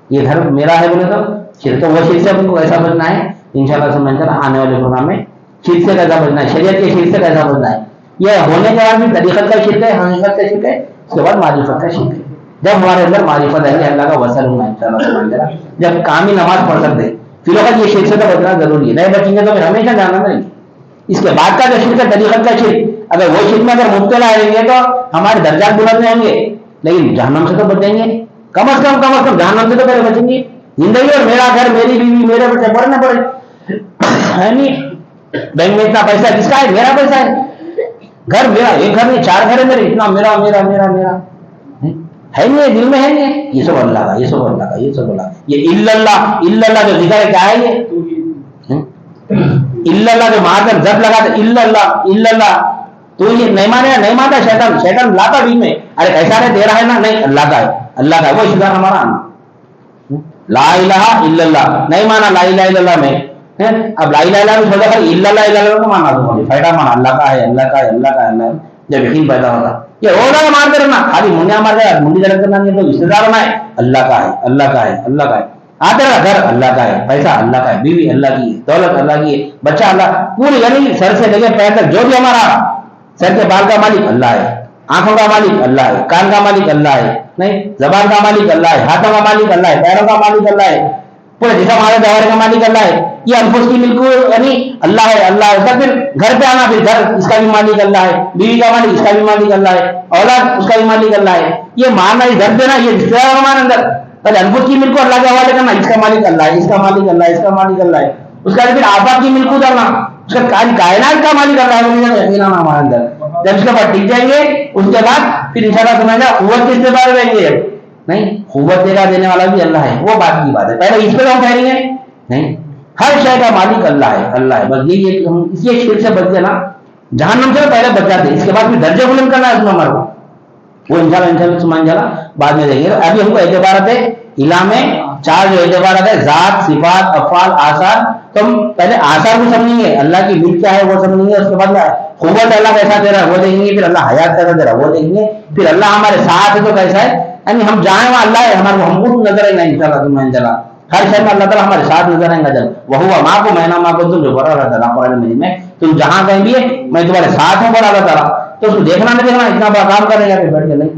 یہ گھر میرا ہے بولے تو شرک. تو وہ شرک سے ہم کو کیسا بچنا ہے انشاءاللہ سمجھ کر آنے والے پروگرام میں. شرک سے کیسا بچنا ہے, شریعت کے شرک سے کیسا بچنا ہے. یہ ہونے کے بعد بھی طریقت کا شرک ہے, حقیقت کا شرک ہے, اس کے بعد معرفت کا شرک ہے. جب ہمارے اندر معرفت ہے کہ اللہ کا وصل ہونا انشاءاللہ سبحانہ تعالیٰ, جب کامل نماز پڑھ سکتے, پھر وقت یہ شرک سے تو بچنا ضروری ہے. نہیں بچیں گے تو پھر ہمیشہ جانا رہیں گے. اس کے بعد کا جو شرک ہے طریقت کا شرک, اگر وہ شرک میں اگر مبتلا رہیں گے تو ہمارے درجات بلند ہوں گے, لیکن جہنم سے تو بچ جائیں گے. کم از کم جہنم سے تو پہلے بچیں گے. زندگی اور میرا گھر, میری بیوی, میرے بچے پڑھنے پڑے ہے نہیں. بینک میں اتنا پیسہ کس کا ہے, میرا پیسہ ہے. گھر میرا, ایک گھر نہیں 4 گھر ہے میرے, اتنا میرا میرا میرا میرا ہے نہیں, دل میں ہے نہیں. یہ سب اللہ کا, یہ سب اللہ کا, یہ سب اللہ. یہ اللہ جو ذکر ہے کیا ہے, یہ اللہ جو مار کر جب لگا اللہ تو یہ نہیں مانے, نہیں مانتا شیطان لاتا دل میں. ارے کیسا ہے تیرا ہے نا, نہیں اللہ کا ہے, اللہ کا ہے. وہ شیطان ہمارا آنا لا الہ الا اللہ نہیں مانا, لا الہ الا اللہ میں. اب لا الہ الا اللہ چھوڑا کر الا اللہ کو مانا, تو فائدہ مانا اللہ کا ہے, اللہ کا ہے, اللہ کا ہے, اللہ. جب یقین پیدا ہوتا یہ روزہ مارتے رہنا, خالی منڈیا مار دے, منڈی درد کرنا نہیں, تو رشتے دار ہونا ہے, اللہ کا ہے, اللہ کا ہے, اللہ کا ہے. آتے رہا گھر اللہ کا ہے, پیسہ اللہ کا ہے, بیوی اللہ کی ہے, دولت اللہ کی ہے, بچہ اللہ, پوری یعنی سر سے لے کے پیر تک جو بھی ہمارا, سر کے بال کا مالک اللہ ہے, آنکھوں کا مالک اللہ ہے, کان کا مالک اللہ ہے, نہیں زبان کا مالک اللہ ہے, ہاتھوں کا مالک اللہ ہے, پیروں کا مالک اللہ ہے, پورے جسم ہمارے جوہر کا مالک اللہ ہے. یہ انفس کی ملک یعنی اللہ ہے, اللہ ہے. پھر گھر پہ آنا, پھر گھر اس کا بھی مالک اللہ ہے, بیوی کا مالک اس کا بھی مالک اللہ ہے, اولاد اس کا بھی مالک اللہ ہے. یہ ماننا, یہ گھر دینا, یہ رشتے دار ہمارے اندر. پہلے انفس کی ملک کو اللہ کے حوالے کرنا, اس کا مالک اللہ ہے, اس کا مالک اللہ ہے, اس کا مالک اللہ ہے. اس کا پھر آفات کی ملک کو کرنا, اس کا کائنات کا مالک اللہ ہے, یقین آنا ہمارے اندر. جب اس کے بعد ٹک جائیں گے, اس کے بعد پھر انشاءاللہ سمجھنا قوت کس سے بار رہیں گے. نہیں, قوت دینے والا بھی اللہ ہے, وہ بات کی بات ہے. پہلے اس پہ ہم ٹھہریں گے نہیں, ہر شے کا مالک اللہ ہے, اللہ ہے. بس یہ ہم اسی شرک سے بچ جانا, جہنم سے پہلے بچ جاتے. اس کے بعد پھر درجے بلند کرنا ہے اس میں ہمارے کو, وہ انشاءاللہ سمجھ جانا بعد میں دیں گے. ابھی ہم کو اعتبارات ہے الہ میں 4 جو اعتبارات ہے, ذات, صفات, افعال, آثار. تو ہم پہلے آثار کو سمجھیں گے, اللہ کی ملک کیا ہے وہ سمجھیں گے. اس کے بعد قوت اللہ کیسا دے رہا ہے وہ دیکھیں گے, پھر اللہ حیات کیسا دے رہا ہے وہ دیکھیں گے, پھر اللہ ہمارے ساتھ ہے تو کیسا ہے, یعنی ہم جائیں وہاں اللہ ہے, ہمارے ہم کو نظر آئے گا انشاءاللہ سبحانہ تعالیٰ. ہر شہر میں اللہ تعالیٰ ہمارے ساتھ نظر آئیں گا. جب وہ ہوا ماں کو میں ماں کو تم جو بڑا رہا تھا قرآن مجید میں, تم جہاں کہیں بھی ہے میں تمہارے ساتھ ہوں, بڑا اللہ تعالیٰ. تو اس کو دیکھنا نہیں دیکھنا, اتنا بڑا کام کرے گا پھر بیٹھ کے نہیں.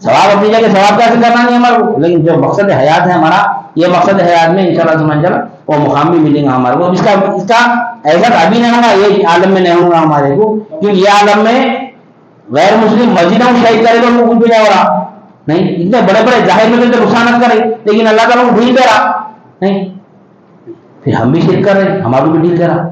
ثواب اپنی جگہ ثواب کیسے کرنا نہیں ہمارے کو, لیکن جو مقصد حیات ہے ہمارا, یہ مقصد حیات میں انشاءاللہ سبحانہ تعالیٰ وہ مقام بھی ملے گا ہمارے کو. اس کا ایسا ابھی نہیں ہوگا, یہ عالم میں نہیں ہوگا ہمارے کو, کیونکہ یہ عالم میں غیر مسلم مسجدوں کو شہید کرے تو ان کو کچھ بھی نہیں ہو رہا نہیں. اتنے بڑے بڑے ظاہر میں تو نقصانات کرے, لیکن اللہ تعالیٰ کو ڈھیل دے رہا نہیں. پھر ہم بھی شرک کر رہے, ہمارے کو ڈھیل دے رہا.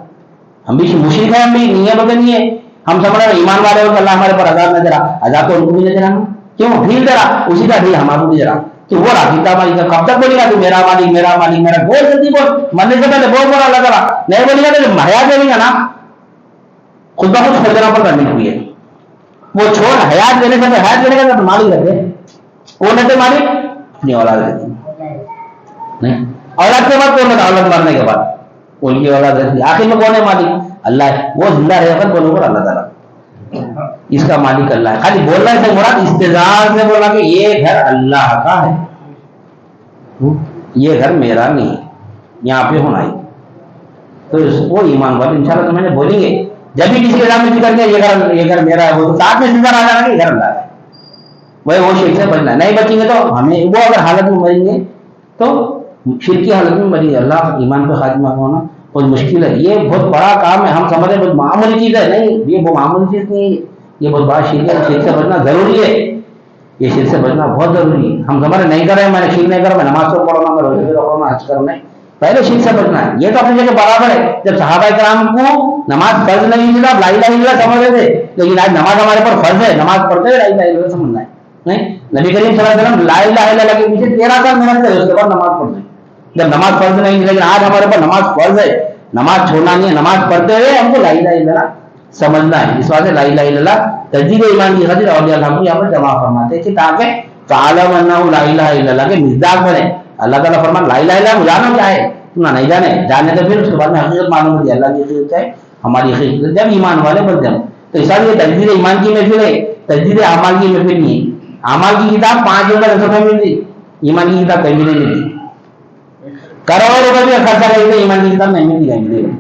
ہم بھی مشرک ہیں, ہم بھی نہیں ہے بغیر نہیں ہے. ہم سمجھ رہے ایمان والے ہو, اللہ ہمارے پر عذاب نہ دے رہا, عذاب تو ان کو بھی نہیں دے رہا. کیوں ڈھیل دے رہا, اسی کا ڈھیل ہمارے کو بھی دے رہا. تو وہ راکیتا مالک کا کب تک بولے گا تو میرا مالک میرا مالک میرا, بول جلدی بول, مرنے سے پہلے بول بولا اللہ تعالیٰ. نہیں بولے گا تو حیات دے گا نا, خود بخود چھوڑ دینا پڑتا ملک ہوئی ہے. وہ چھوڑ حیات دینے سے حیات دینے کا تو مالک رہتے, وہ نہیں مالک اپنی اولاد رہتی نہیں. اولاد کے بعد کون رہتا, اولاد مرنے کے بعد ان کی اولاد رہتی. آخر میں کون ہے مالک, اللہ ہے. وہ زندہ رہے پر بولو پر اللہ تعالیٰ, اس کا مالک اللہ ہے. خالی بولنا سے مراد استدلال سے بولا کہ یہ گھر اللہ کا ہے, یہ گھر میرا نہیں ہے, یہاں پہ ہونا ہی. تو وہ ایمان والے انشاءاللہ تمہیں بولیں گے جب بھی کسی کے سامنے ذکر کیا یہ گھر میرا ہے، وہ تو ساتھ میں ذکر آ جانا کہ گھر اللہ ہے، وہ شرک سے بچنا ہے۔ نہیں بچیں گے تو ہمیں وہ اگر حالت میں مریں گے تو شرک کی حالت میں مریں گے، اللہ ایمان پہ خاتمہ ہونا بہت مشکل ہے، یہ بہت بڑا کام ہے، ہم سمجھ رہے بہت معمولی چیز ہے، نہیں یہ وہ معمولی چیز نہیں ہے، یہ بہت بڑا شرک ہے، شرک سے بچنا ضروری ہے، یہ شرک سے بچنا بہت ضروری ہے۔ ہم سمجھ رہے نہیں کر رہے ہیں، میں نے شرک نہیں کرا، میں نماز کو پڑھنا، میں روزے رکھنا، حج کرنا ہے، پہلے شرک سے بچنا ہے، یہ تو اپنی جگہ برابر ہے۔ جب صحابہ کرام کو نماز فرض نہیں ملا، لا الہ الا اللہ سمجھ رہے تھے، لیکن آج نماز ہمارے پر فرض ہے، نماز پڑھتے ہوئے لا الہ الا اللہ سمجھنا ہے، نہیں نبی کریم صلی اللہ علیہ وسلم لا الہ الا اللہ کے پیچھے 13 سال محنت کرے، اس کے بعد نماز پڑھتے ہیں۔ جب نماز فرض نہیں ملی، لیکن آج ہمارے پر نماز فرض ہے، نماز چھوڑنا نہیں ہے، نماز پڑھتے ہوئے ہم کو لا الہ الا اللہ سمجھنا ہے۔ اس واسطے لا الہ الا اللہ تجدید ایمان کی خاطر اولیاء اللہ کو یہاں پر جمع فرماتے ہیں کہ تاکہ تعلم انہ لا الہ الا اللہ کے مصداق بنے۔ اللہ تعالیٰ فرمان لا الہ الا اللہ جانو کیا ہے، تم نہیں جانے تو پھر اس کے بعد میں حقیقت معلوم ہوتی ہے، اللہ کی حقیقت ہے، ہماری حقیقت، جب ایمان والے بن جائیں۔ تو اس لیے تجدید ایمان کی محفل ہے، تجدید اعمال کی محفل نہیں ہے۔ اعمال کی کتاب 5 جلد میں صفحے ملتی، ایمان کی کتاب کہیں بھی نہیں ملتی، کروڑوں روپے بھی خرچہ کریں تو ایمان کی کتاب نہیں ملتی، کہیں ملے گا،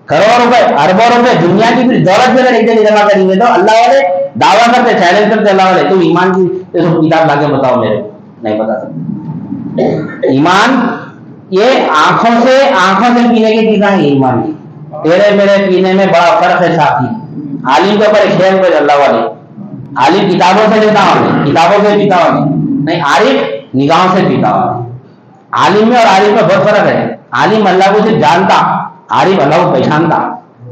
کروڑوں روپے اربوں روپے دنیا کی بھی دولت بھی اگر ایک جگہ جمع کریں گے تو اللہ والے دعویٰ کرتے چیلنج کرتے اللہ والے، تم ایمان کی کتاب لا کے بتاؤ، میرے نہیں بتا سکتے۔ ایمان یہ آنکھوں سے پینے کی چیزیں ہیں، ایمان کی تیرے میرے پینے میں بڑا فرق ہے ساتھی۔ عالم کے اوپر ایک شہر پہ اللہ والے، عالم کتابوں سے لیتا ہوں، کتابوں سے پیتا ہوں، نہیں عارف نگاہوں سے پیتا ہوں۔ عالم میں اور عارف میں بہت فرق ہے، عالم اللہ کو صرف جانتا، عارف اللہ کو پہچانتا۔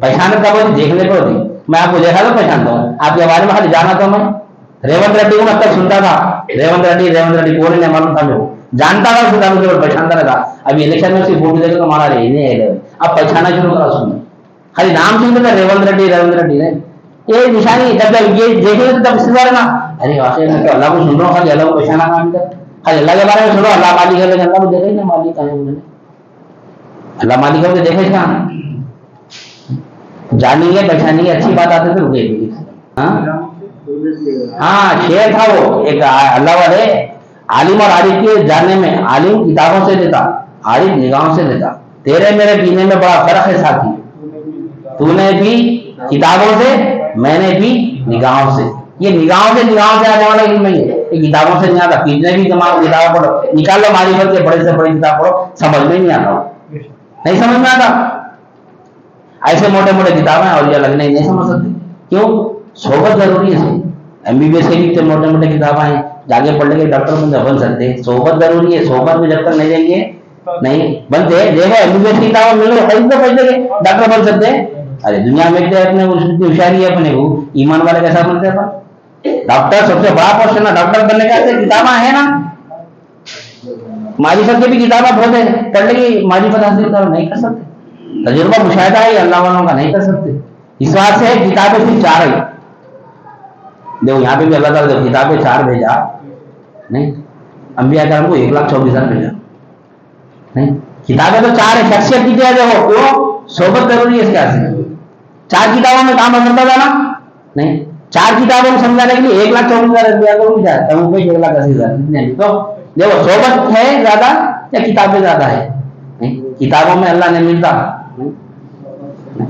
پہچان کا بہت دیکھنے کو ہوتی، میں آپ کو دیکھا تو پہچانتا ہوں، آپ کے بارے میں خالی جانا تو میں ریونت ریڈی کو میں تک سنتا تھا، ریونت ریڈی پورے نہیں معلوم تھا، میں جانتا تھا، خدا مجھے پہچانتا رہتا۔ ابھی الیکشن میں صرف ووٹ دے تو ہمارا رہنے ہے، اب پہچانا شروع کرا، سننا خالی نام سنتے تھے ریونت ریڈی نے، یہ نشانی جب یہ دیکھیں گے تو تب اس سے نا ارے واقعی میں تو اللہ کو سن رہا ہوں، خالی اللہ کو پہچانا کام کر، خالی اللہ کے بارے میں سنو، اللہ مالک ہے، لیکن اللہ کو دیکھے ہی نا مالک ہے، اللہ مالک ہے دیکھے کہاں، جانیں گے پہچانیں گے، اچھی بات آتے تو رکے گی۔ ہاں شعر تھا وہ ایک اللہ والے، عالم اور عارف کے جاننے میں، عالم کتابوں سے لیتا، عارف نگاہوں سے لیتا۔ تیرے میرے پینے میں بڑا فرق ہے ساتھی، تو نے بھی کتابوں سے، میں نے بھی نگاہوں سے، یہ نگاہوں سے آنے والا علم نہیں ہے، یہ کتابوں سے نہیں آتا، پینے بھی دماغ کتابیں پڑھو، نکال لو معرفت کے بڑے سے بڑی کتاب پڑھو، سمجھ میں نہیں آتا، نہیں سمجھ میں آتا، ایسے موٹے موٹے کتابیں اولیاء لگنے نہیں سمجھ سکتے، کیوں؟ صحبت ضروری ہے، ایم بی بی ایس کے بھی موٹے موٹے کتابیں ہیں، جاگے پڑھ کے ڈاکٹر بن سکتے ہیں، صحبت ضروری ہے، صحبت میں جب تک نہیں دیں گے نہیں بنتے، دیکھو ایم بی بی ایس کی کتابیں مل رہی خرید تو پڑھ کے ڈاکٹر بن سکتے ہیں، ارے دنیا میں اپنے ہوشیاری ہے، اپنے کو ایمان والے کیسا بنتے ہیں اپن؟ ڈاکٹر سب سے بڑا پوسٹ ہے نا، ڈاکٹر بننے کا کتابیں ہیں نا، معرفت کی بھی کتابیں بہت ہیں، پڑھ لے معرفت حاصل کرو، نہیں کر سکتے، تجربہ مشاہدہ ہے اللہ والوں کا، نہیں کر سکتے۔ اس بات سے کتابیں صرف 4 ہیں، دیکھو یہاں پہ بھی اللہ تعالیٰ نے کتابیں 4 بھیجا، نہیں انبیاء کرام کو 1,24,000 بھیجا، نہیں کتابیں تو 4 ہیں، شخصیت کی کیا دیکھو، کیوں؟ صحبت ضروری ہے اس کے حاصل، 4 کتابوں میں کام کرتا تھا نا، نہیں 4 کتابوں کو سمجھانے کے لیے 1,24,000 انبیاء کو بھی جائے، تم کو 1,80,000 اتنے، تو دیکھو صحبت ہے زیادہ یا کتابیں زیادہ ہے؟ کتابوں میں اللہ نہیں ملتا،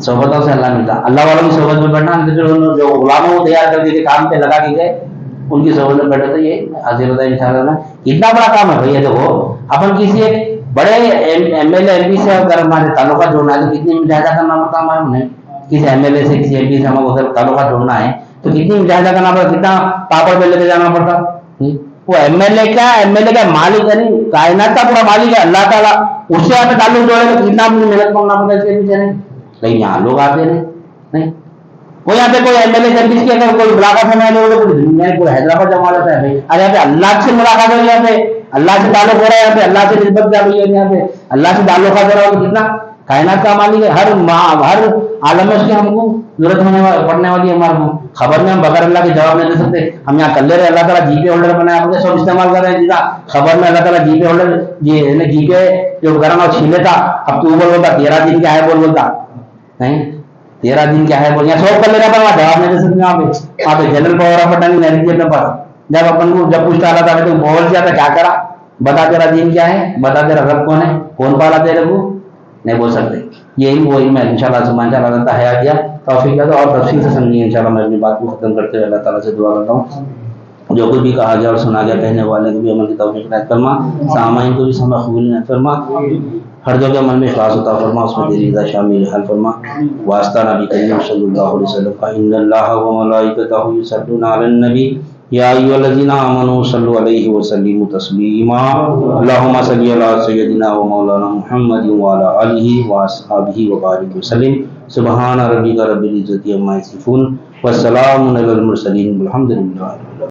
صحبتوں سے اللہ ملتا، اللہ والوں کی صحبت میں بیٹھنا، جو غلاموں کو تیار کر کے کام پہ لگا کے گئے ان کی صحبت میں بیٹھے تو یہ حاضر ہوتا ہے انشاءاللہ۔ اتنا بڑا کام ہے بھیا، دیکھو اپن کسی ایک بڑے M L A M P سے اگر ہمارے تعلقات جوڑنا ہے تو کتنی مجاہدہ کرنا پڑتا ہے ہمارے، نہیں کسی ایم ایل اے سے کسی ایم پی سے ہم کو تعلقات جوڑنا ہے تو کتنی مجاہدہ کرنا پڑتا، کتنا پاپڑ پہ لے کے جانا پڑتا۔ وہ ایم ایل اے کا مالک ہے، نہیں کائنات کا پورا مالک ہے اللہ تعالیٰ، اس سے آپ تعلق جوڑے تو کتنا محنت کرنا پڑتا ہے اس کے پیچھے، نہیں لیکن یہاں لوگ آتے نہیں، وہ یہاں پہ کوئی ایم ایل اے سے اگر کوئی ملاقات میں کوئی حیدرآباد جمع رہتا ہے، ارے یہاں پہ اللہ سے ملاقات ہو، یہاں پہ اللہ سے تعلق ہو رہا ہے، یہاں پہ اللہ سے نسبت جا رہی ہے، یہاں پہ اللہ سے تعلقات ہو رہا ہے، تو کتنا کائنات کا مالک ہے، ہر عالم میں اس کی ہم کو ضرورت پڑنے والی ہے، ہمارے کو خبر میں ہم بغیر اللہ کے جواب نہیں دے سکتے، ہم یہاں کر لے رہے، اللہ تعالیٰ جی پے ہولڈر بنایا، ہم سب استعمال کر رہے ہیں، جیسا خبر میں اللہ تعالیٰ جی پے ہولڈر جی پے جو کرنا چھین لیتا، اب تو بولتا 13 دن کیا ہے بولتا، نہیں 13 دن کیا ہے بول، یہاں سو کر لے رہا وہاں جواب نہیں دے سکتے، وہاں پہ جنرل پاور آف اٹرنی نہیں اپنے پاس، جب اپن کو جب پوچھتا اللہ تعالیٰ تو بول جاتا کیا کرا، بتا تیرا دین کیا ہے، بتا تیرا رب کون ہے، کون پالا تیرے کو، نہیں بول سکتے۔ یہ علم وہ علم ہے انشاءاللہ سبحانہ اللہ تعالیٰ حیات دیا توفیق دیا تو اور تفصیل سے سمجھیے انشاءاللہ. میں اپنی بات کو ختم کرتے ہوئے اللہ تعالیٰ سے دعا کرتا ہوں جو کچھ بھی کہا گیا اور سنا گیا کہنے والے کو بھی عمل کی توفیق عنایت فرما, سامعین کو بھی سمع قبول عنایت فرما, ہر جو کہ عمل میں اخلاص عطا فرما, اس میں تیری رضا شامل حل فرما. واسطہ نبی کریم صلی اللہ علیہ وسلم کا ان اللہ و ملائکتہ یصلون علی النبی یا ایھا الذین آمنوا صلوا علیہ وسلموا تسلیما. اللهم صل علی سیدنا و مولانا محمد وعلی آلہ واصحابہ وبارک وسلم. سبحان ربک رب العزۃ عما یصفون والسلام علی المرسلین والحمد للہ.